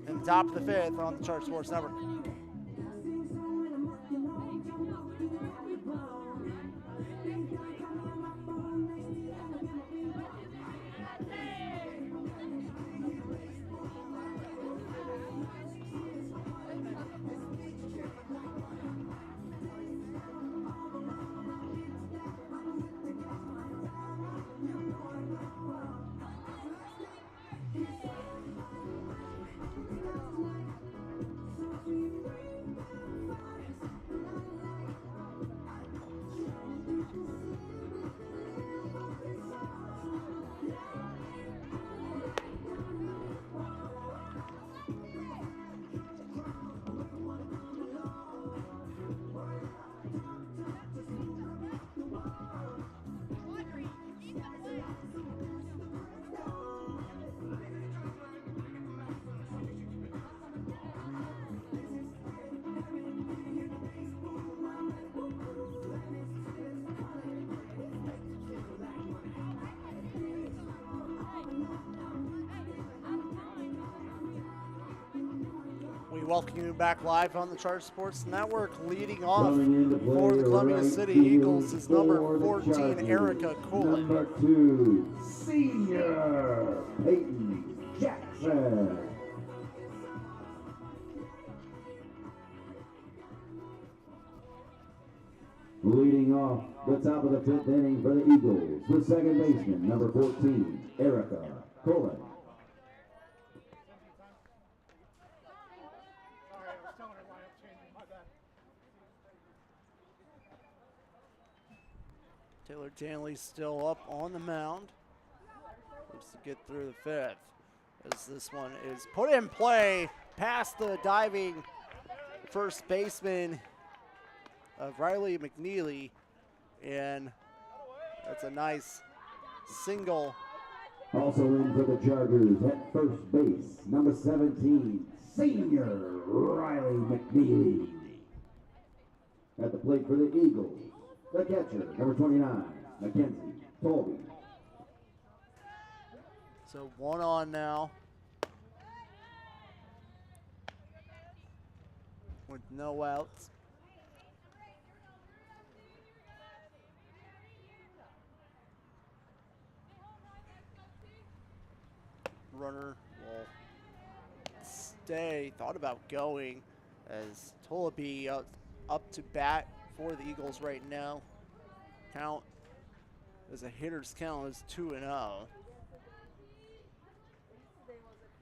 in the top of the 5th on the Charge Sports Network. Welcome you back live on the Charge Sports Network. Leading off for the Columbia City Eagles is number 14, Erica Coolin. Number 2, senior Peyton Jackson. Leading off the top of the 5th inning for the Eagles, the second baseman, number 14, Erica Coolin. Taylor Danley's still up on the mound. Looks to get through the 5th as this one is put in play past the diving first baseman of Riley McNeely, and that's a nice single. Also in for the Chargers at first base, number 17, senior Riley McNeely. At the plate for the Eagles, The catcher, number 29, Mackenzie Tolby. So 1 on now. With no outs. Runner will stay. Thought about going as Tolby up to bat for the Eagles right now. Count as a hitter's count is 2-0.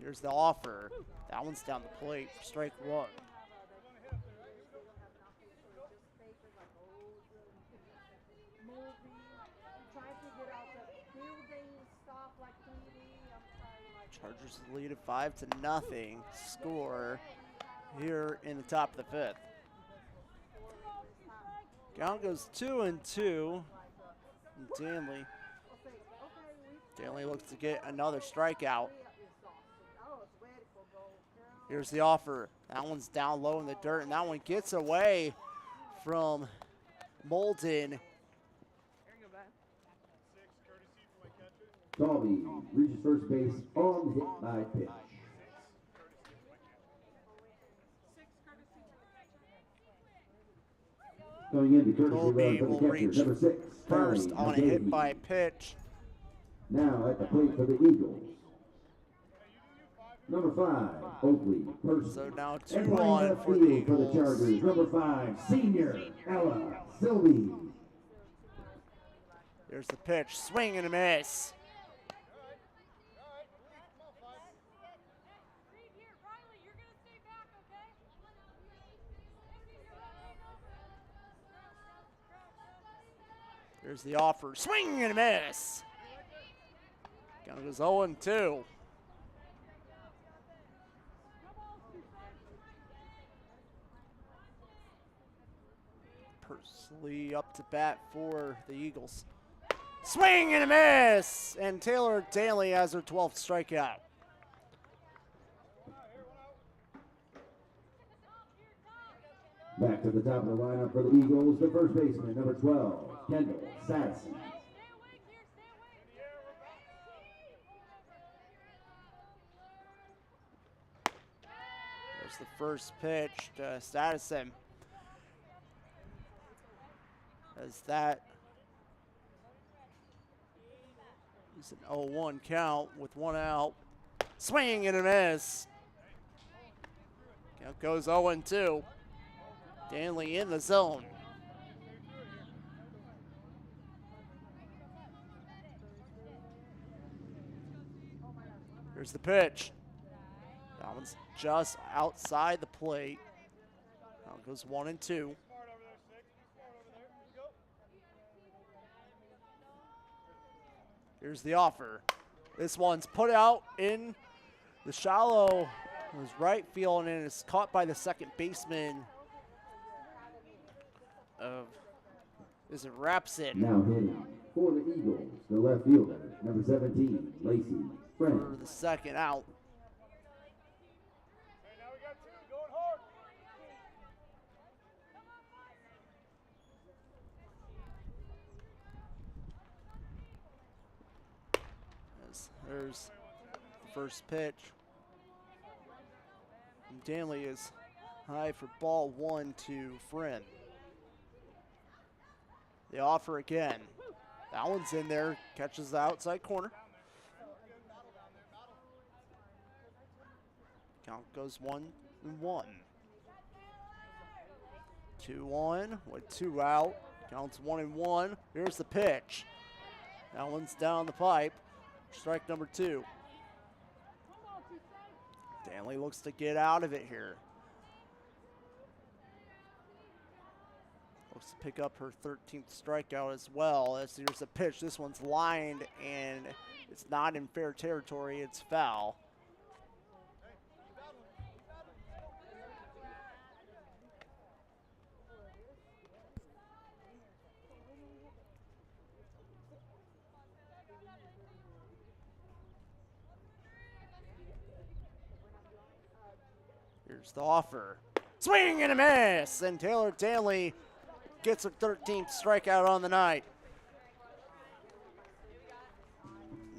Here's the offer. That one's down the plate for strike 1. Chargers lead at 5-0. Score here in the top of the 5th. Count goes 2-2. Danley looks to get another strikeout. Here's the offer. That one's down low in the dirt, and that one gets away from Molden. Tolby reaches first base on the hit by pitch. Going in to courtesy Tolby run will for the catcher, reach number 6, first Callie on a hit McGahee. by pitch. Now at the plate for the Eagles, number 5, Oakley Person. So now And 2 playing on left for the field for the Eagles. Chargers, number 5, senior Ella Sylvie. There's the pitch. Swing and a miss. There's the offer. Swing and a miss. Count goes 0-2. Pursley up to bat for the Eagles. Swing and a miss! And Taylor Daly has her 12th strikeout. Back to the top of the lineup for the Eagles, the first baseman, number 12, Kendall Sassy. There's the first pitch to Stadison. As that is an 0-1 count with 1 out. Swing and a miss. Count goes 0-2. Danley in the zone. Here's the pitch. That one's just outside the plate. Count goes 1-2. Here's the offer. This one's put out in the shallow. It was right field, and it's caught by the second baseman of, is it Rapson? Now hitting for the Eagles, the left fielder, number 17, Lacey For Friend. the second out. There's the first pitch. And Danley is high for ball 1 to Friend. The offer again. That one's in there, catches the outside corner. Count goes 1-1. 2-1 with 2 out. Counts 1-1. Here's the pitch. That one's down the pipe. Strike number 2. Danley looks to get out of it here. Looks to pick up her 13th strikeout as well. As here's a pitch. This one's lined, and it's not in fair territory. It's foul. Here's the offer. Swing and a miss! And Taylor Danley gets a 13th strikeout on the night.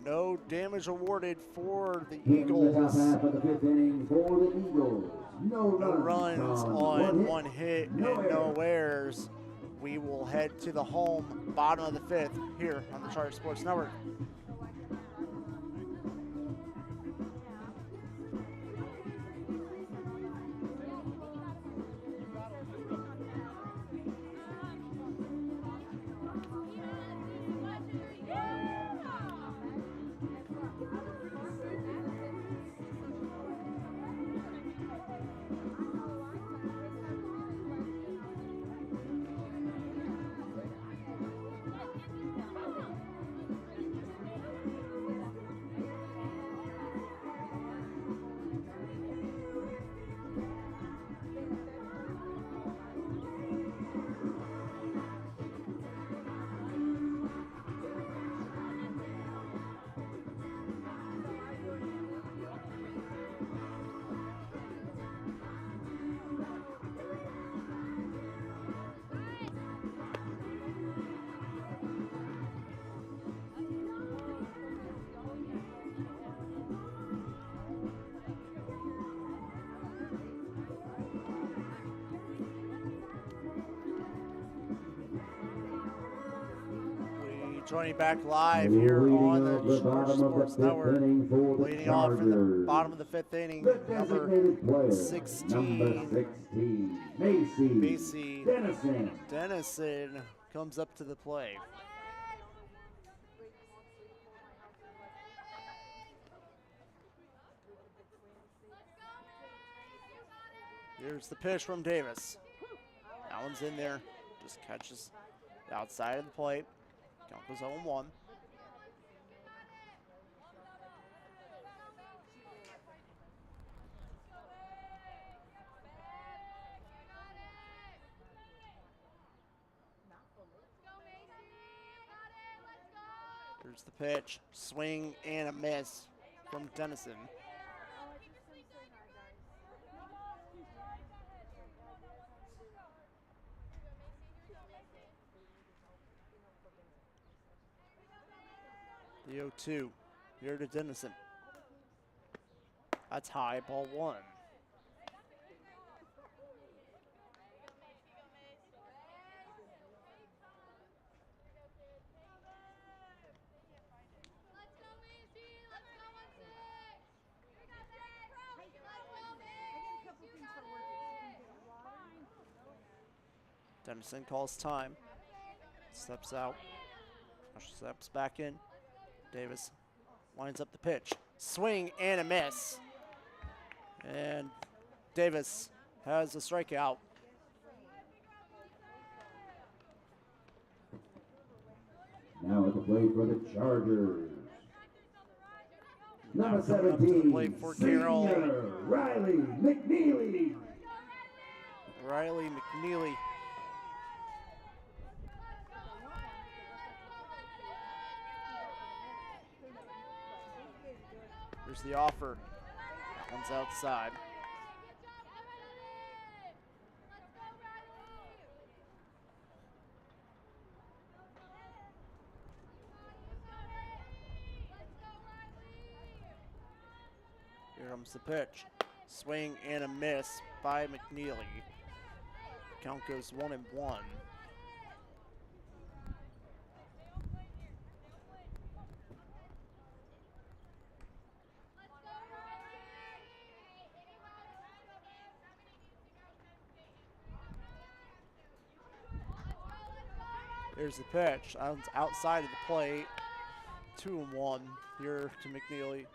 No damage awarded for the In the top Eagles. half of the 5th inning for the Eagles. No Runs on one hit and no no errors. We will head to the home bottom of the 5th here on the Charter Sports Network. Joining back live here on the Charter Sports Network. Leading off in the bottom of the 5th inning, number 16, Macy Dennison comes up to the plate. Here's the pitch from Davis. That one's in there, just catches the outside of the plate. Count goes 0-1. Here's the pitch. Swing and a miss from Dennison. The 0-2 here to Dennison. That's high, ball 1. Dennison calls time. Steps out. Steps back in. Davis lines up the pitch. Swing and a miss. And Davis has a strikeout. Now at the plate for the Chargers. Number 17, up to the plate for Carroll. Riley McNeely. Riley McNeely. Here's the offer. That one's outside. Here comes the pitch. Swing and a miss by McNeely. Count goes 1-1. Here's the pitch. Outside of the plate. 2-1 here to McNeely.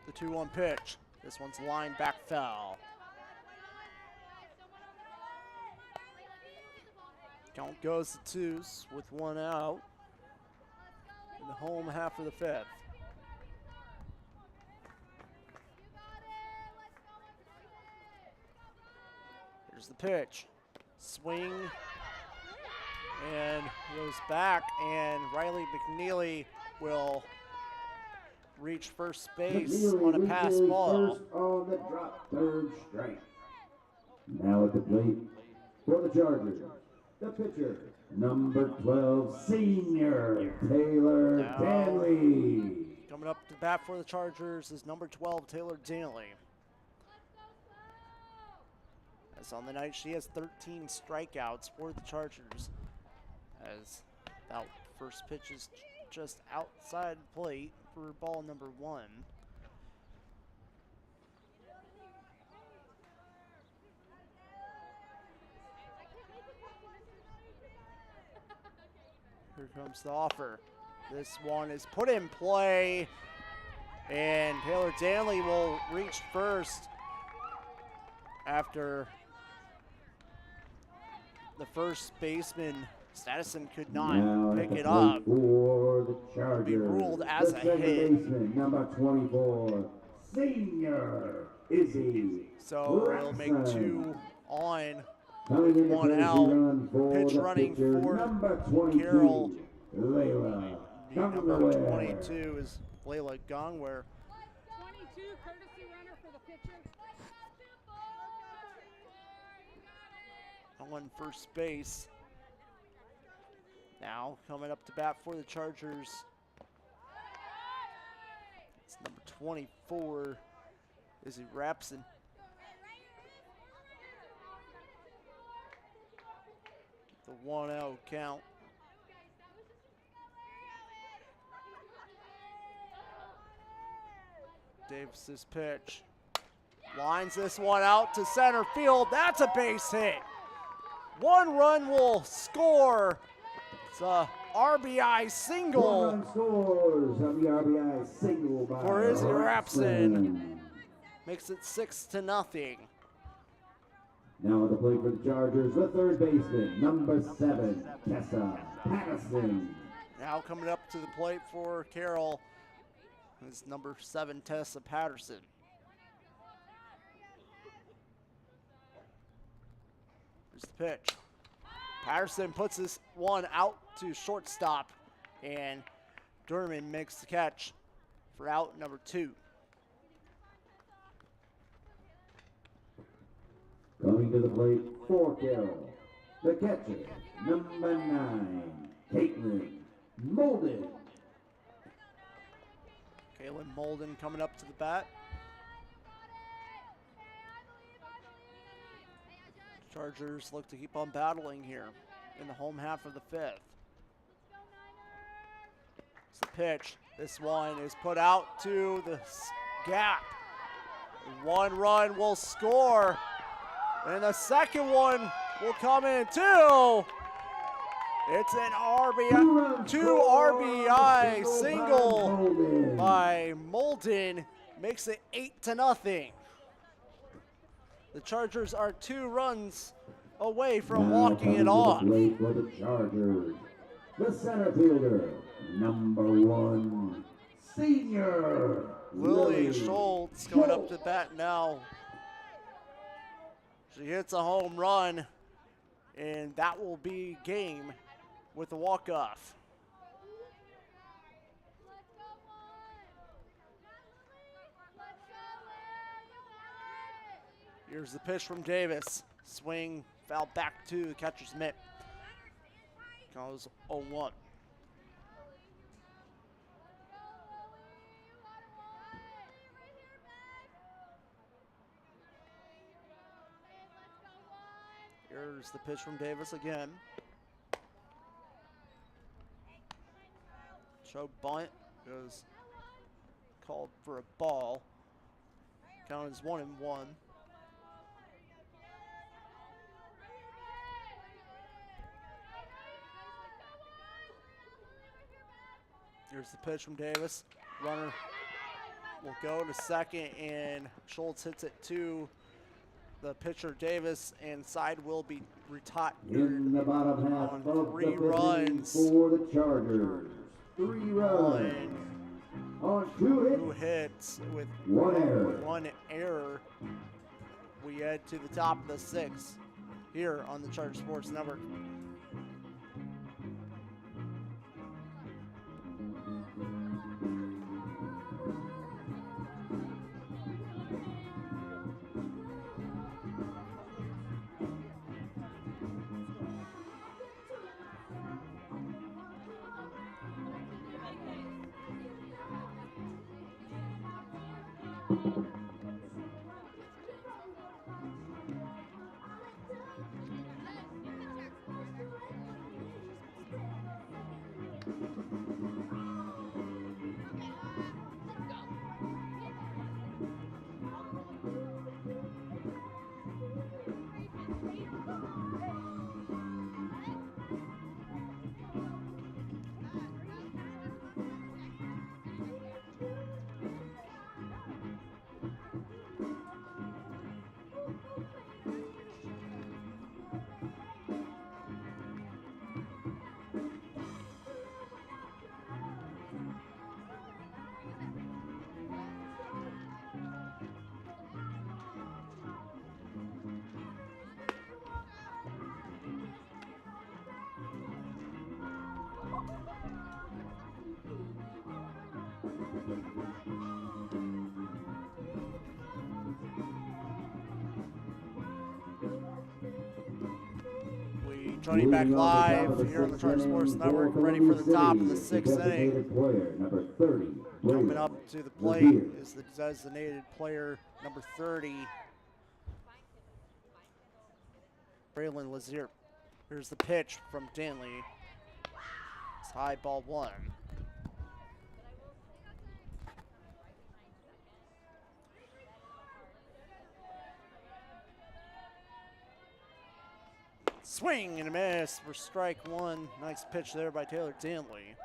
The 2-1 pitch. This one's lined back foul. Count goes to 2s with 1 out. In the home half of the 5th. Here's the pitch. Swing And goes back, and Riley McNeely will reach first base on a pass ball. First on the drop, third strike. Now at the plate for the Chargers, the pitcher, number 12, senior Taylor Danley. Coming up to bat for the Chargers is number 12, Taylor Danley. As on the night, she has 13 strikeouts for the Chargers. As that first pitch is just outside plate for ball number 1. Here comes the offer. This one is put in play, and Taylor Danley will reach first after the first baseman Stattison could not pick it up. For the Chargers, be ruled as the a second hit. baseman, number 24, senior Izzy. So it'll make 2 on, Coming in to 1 take the out. run for Pitch the running pitcher, for number 22, Carroll. Layla. The number 22 is Layla Gongwer. 22, courtesy runner for the pitcher. On first base. Now coming up to bat for the Chargers. It's number 24, Izzy Rapson. The 1-0 count. Davis's pitch. Lines this one out to center field. That's a base hit. 1 run will score. It's a RBI single. 1 run scores on the RBI single by For Izzy Rapson. Rapson. Makes it 6-0. Now at the plate for the Chargers, the third baseman, number 7, Tessa Patterson. Now coming up to the plate for Carroll is number 7, Tessa Patterson. Here's the pitch. Patterson puts this one out to shortstop, and Durman makes the catch for out number 2. Coming to the plate for Carroll, the catcher, number 9, Caitlin Molden. Kaylin Molden coming up to the bat. Chargers look to keep on battling here in the home half of the 5th. It's the pitch. This one is put out to the gap. 1 run will score. And the second one will come in too. It's an RBI, 2 RBI single by Molden. Makes it 8-0. The Chargers are 2 runs away from walking it off. Plate for the Chargers, the center fielder, number 1, senior Lily Schultz going up to bat now. She hits a home run, and that will be game with a walk-off. Here's the pitch from Davis. Swing, foul back to the catcher's mitt. Goes 0-1. Here's the pitch from Davis again. Show bunt goes called for a ball. Count is 1-1. Here's the pitch from Davis. Runner will go to second, and Schultz hits it to the pitcher Davis, and side will be retired. In the bottom half on of 3 the runs. for the Chargers. 3 runs on 2 hits. 2 hits with 1 error. 1 error. We head to the top of the 6th here on the Charger Sports Network. Joining back live here on the Charter Sports Network, ready for the top of the sixth inning. Player, number 30, Coming up to the plate is the designated player, number 30, Braylon Lazier. Here's the pitch from Danley. It's high, ball one. Swing and a miss for strike one. Nice pitch there by Taylor Danley.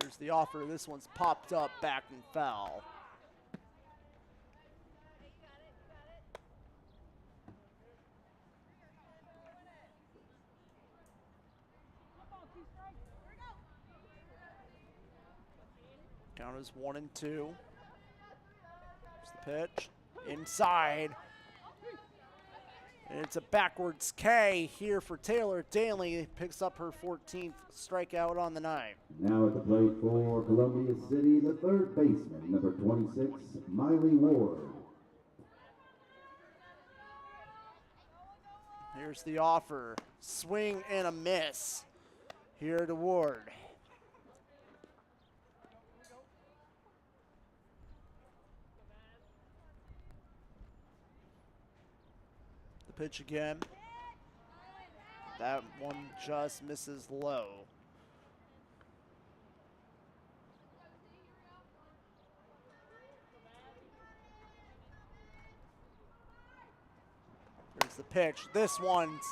Here's the offer. This one's popped up, back and foul. Count is 1-2. Here's the pitch. Inside. And it's a backwards K here for Taylor Danley. Picks up her 14th strikeout on the night. Now at the plate for Columbia City, the third baseman, number 26, Miley Ward. Here's the offer. Swing and a miss here to Ward. Pitch again. That one just misses low. There's the pitch. This one's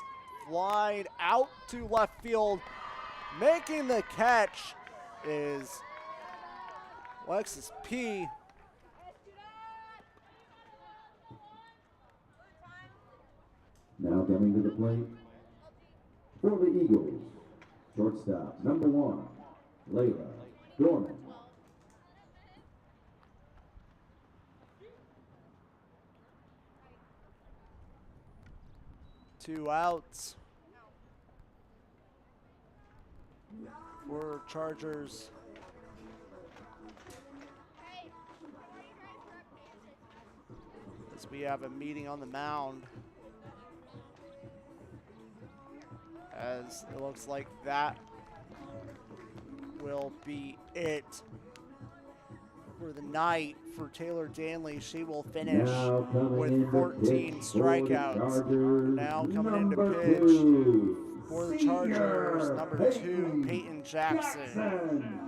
flied out to left field. Making the catch is Alexis P. Now coming to the plate for the Eagles, shortstop, number 1, Layla Dorman. Two outs for Chargers. As we have a meeting on the mound. As it looks like that will be it for the night for Taylor Danley. She will finish with 14 strikeouts. Now coming into pitch for the Chargers, number 2, Peyton Jackson.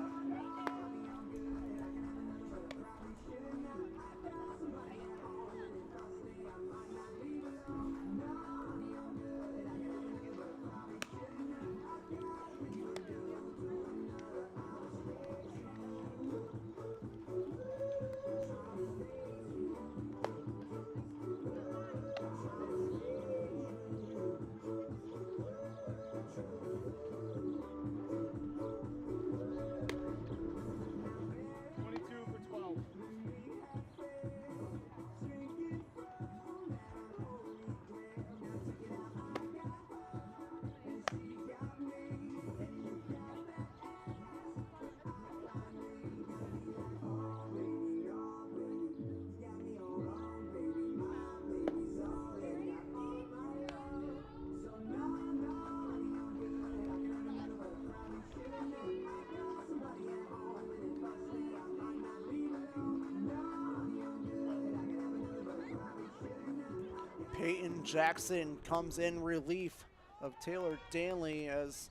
Peyton Jackson comes in relief of Taylor Danley as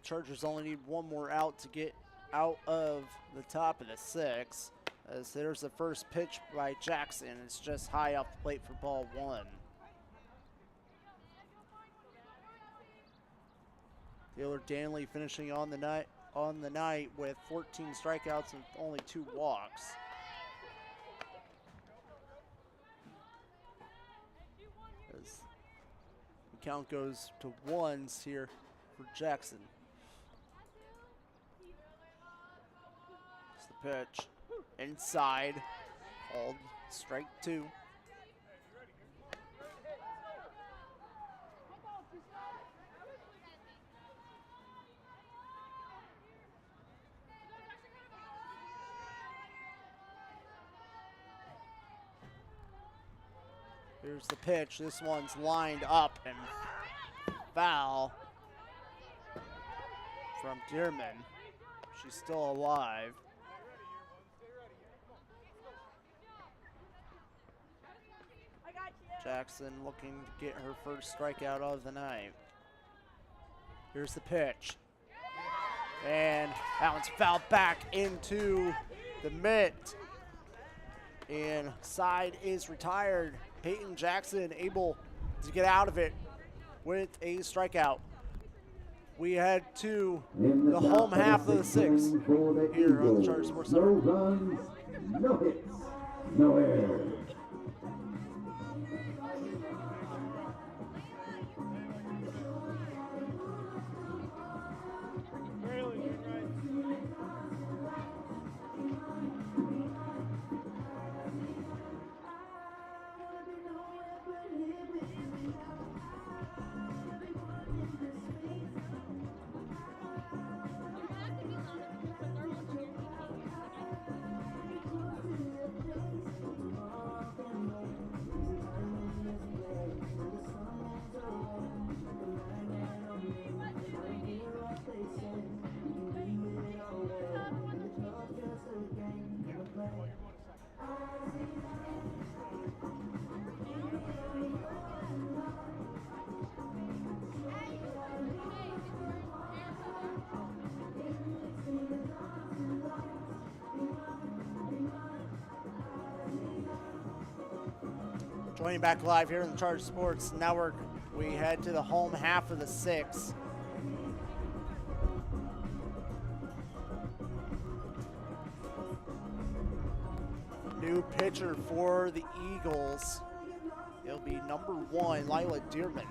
Chargers only need one more out to get out of the top of the 6. As there's the first pitch by Jackson. It's just high off the plate for ball 1. Taylor Danley finishing on the night with 14 strikeouts and only 2 walks. As the count goes to 1s here for Jackson. It's the pitch. Inside, called strike 2. Here's the pitch. This one's lined up and foul from Dearman. She's still alive. Jackson looking to get her first strikeout of the night. Here's the pitch. And that one's fouled back into the mitt. And side is retired. Peyton Jackson able to get out of it with a strikeout. We head to the home half of the 6th here on the Chargers Sports Network. No runs, no hits, no errors. Joining back live here in the Chargers Sports Network, we head to the home half of the 6th. New pitcher for the Eagles. It'll be number 1, Lila Dearman.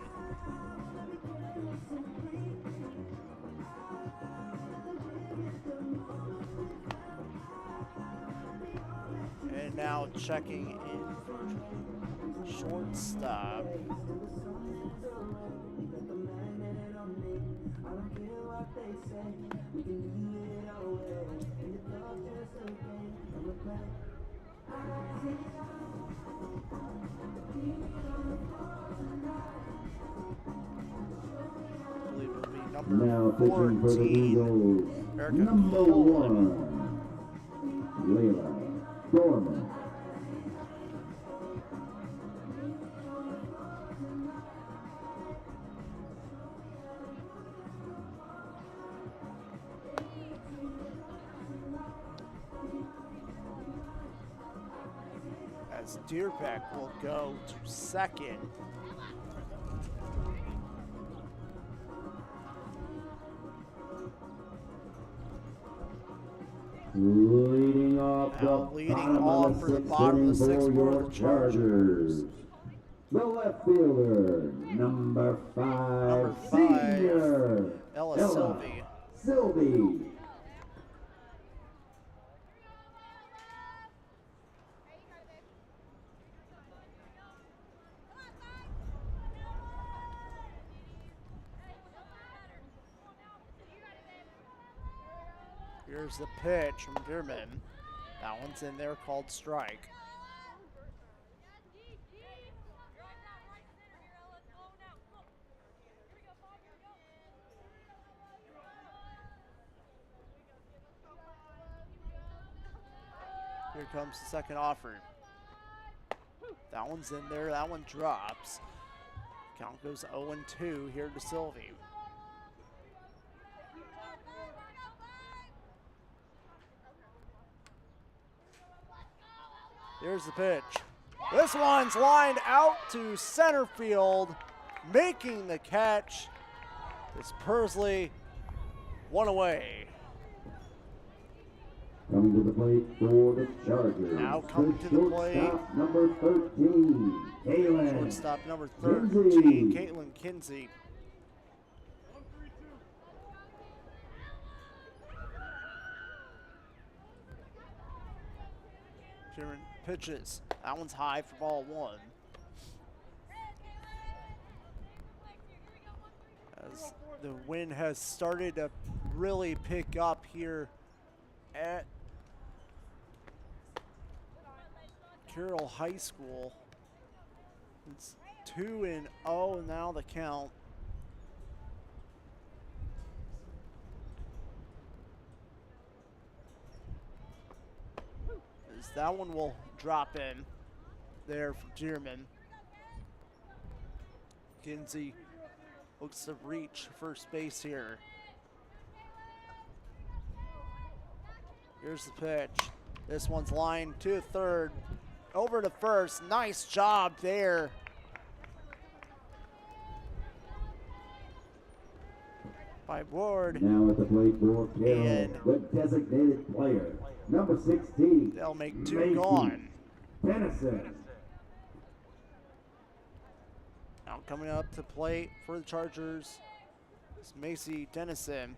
And now checking in for shortstop. I believe it'll be number Now pitching for the 14, Eagles, Erica number Coleman. 1, Layla Dorman. As Deerbeck will go to second. Leading off Now the leading bottom off of for the the 6th bottom of the inning 6th for for your the Chargers. The left fielder, number 5, senior Ella Sylvie. Sylvie. Here's the pitch from Dearman. That one's in there, called strike. Here comes the second offer. That one's in there. That one drops. Count goes 0-2 here to Sylvie. Here's the pitch. This one's lined out to center field, making the catch. It's Persley, one away. Coming to the plate for the Chargers. Now coming to the plate. Shortstop number 13, Caitlin. Shortstop number 13, Caitlin Kinsey. Kieran pitches. That one's high for ball one. As the wind has started to really pick up here at Carroll High School. It's 2-0 now the count. As that one will drop in there for Dearman. Kinsey looks to reach first base here. Here's the pitch. This one's lined to third. Over to first. Nice job there. By Ward. Now at the plate for Carroll, And the designated player, number 16. they'll make two Macy gone. Tennyson. Now coming up to plate for the Chargers is Macy Dennison.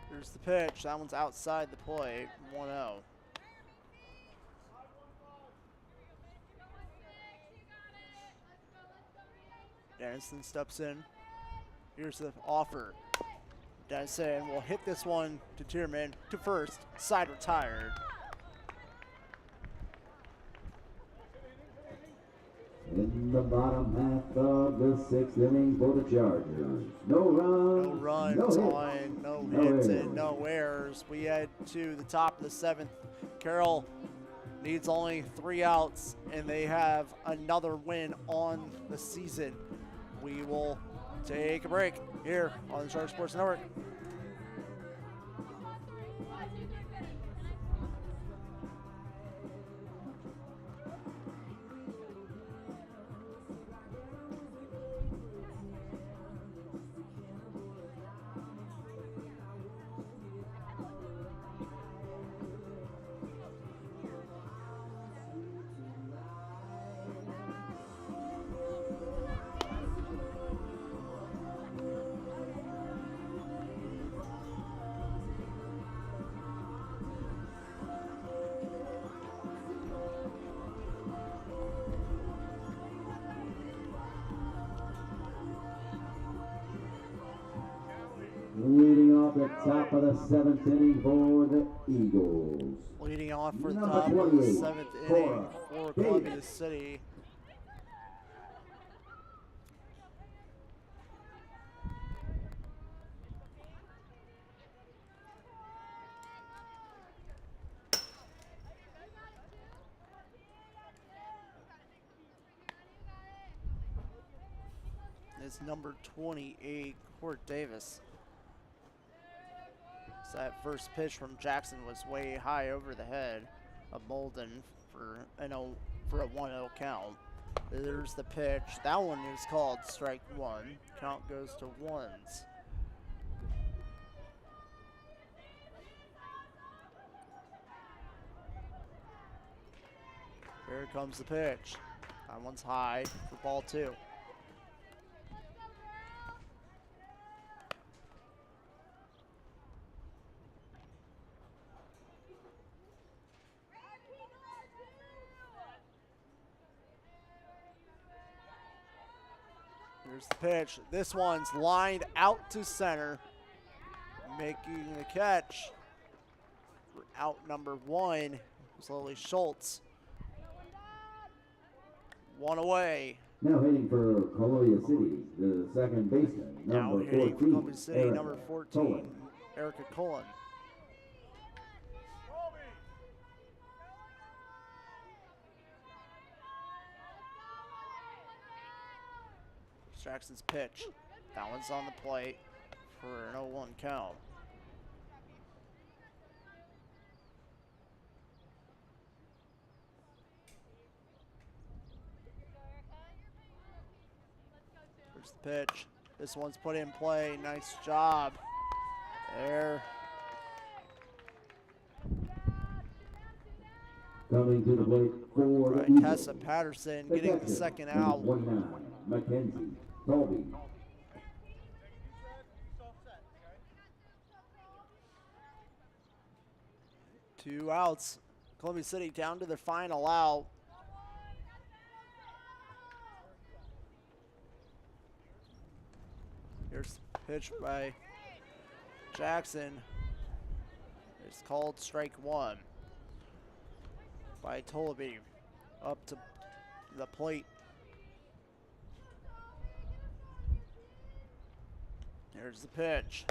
Here's the pitch. That one's outside the plate. 1-0. Dennison steps in. Here's the offer. Dennison will hit this one to Tierman to first. Side retired. In the bottom half of the 6th inning for the Chargers. No runs, No runs on, no hits, and no errors. We head to the top of the 7th. Carroll needs only 3 outs, and they have another win on the season. We will take a break here on the Charter Sports Network. Leading off the top of the 7th inning for the Eagles. Leading off for the Number top of the 28, 7th Cora inning for Columbia City. It's number 28, Court Davis. So that first pitch from Jackson was way high over the head of Molden for a 1-0 count. There's the pitch. That one is called strike one. Count goes to ones. Here comes the pitch. That one's high for ball two. Here's the pitch. This one's lined out to center, making the catch for out number one was Lily Schultz. One away. Now hitting for Columbia City, the second baseman, Now number hitting for 14, Columbia City, Erica number 14, Cullen. Erica Cullen. Jackson's pitch. That one's on the plate for an 0-1 count. Here's the pitch. This one's put in play. Nice job there. Coming to the plate for the Right, Eagles. Tessa Patterson getting the catcher, second number out. 29, Mackenzie Colby. Two outs. Columbia City down to their final out. Here's the pitch by Jackson. It's called strike one by Tolby. Up to the plate. Here's the pitch.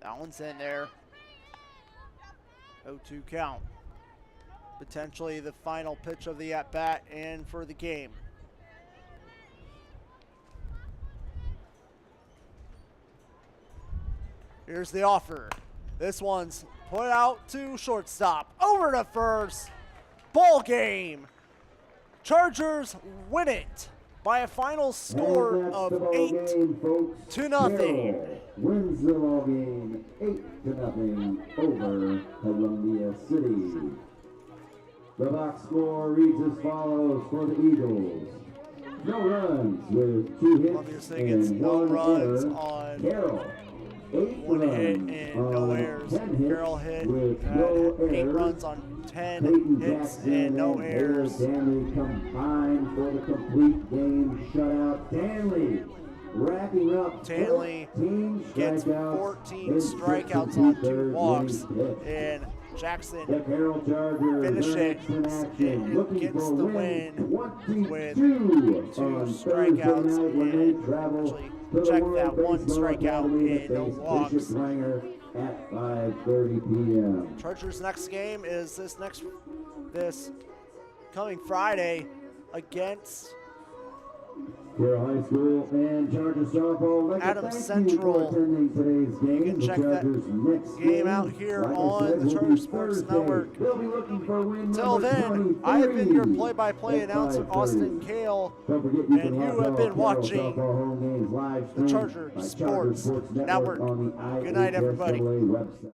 That one's in there. 0-2 count. Potentially the final pitch of the at-bat and for the game. Here's the offer. This one's put out to shortstop. Over to first. Ball game. Chargers win it by a final score of 8-0. Carroll wins the ball game 8-0 over Columbia City. The box score reads as follows for the Eagles. No runs with 2 Columbia hits City gets and no 1 runs error. on Carroll 8 1 hit runs and no on errors. 10 hits Carroll hit with no 8 errors. runs on 10 Peyton hits Jackson and no and errors. Danley combined for the complete game shutout. Danley racking up Tanley 14 gets strikeouts 14 in strikeouts 62 on 2 third walks, innings pitched. and The Jackson Carroll Chargers finish are it in action, and looking gets for the win win 22 with on 2 Thursday strikeouts night when they and travel actually to the check World that 1 Baseball strikeout Academy to and no face walks. Bishop Langer at 5:30 p.m. Chargers' next game is this coming Friday against Carroll High School and Chargers softball. Like Adams thank Central. You for attending today's game. can The check that Chargers' next game out here like I on said, the will Charter be Sports Thursday. Network. They'll be looking for win Till number then, 23 I have been your play-by-play at announcer, 5:30. Austin Kale, Don't forget you and can you watch have all been Carroll watching softball home games live the streamed Charter by Sports Network. on the Good night, everybody. IHSAA website.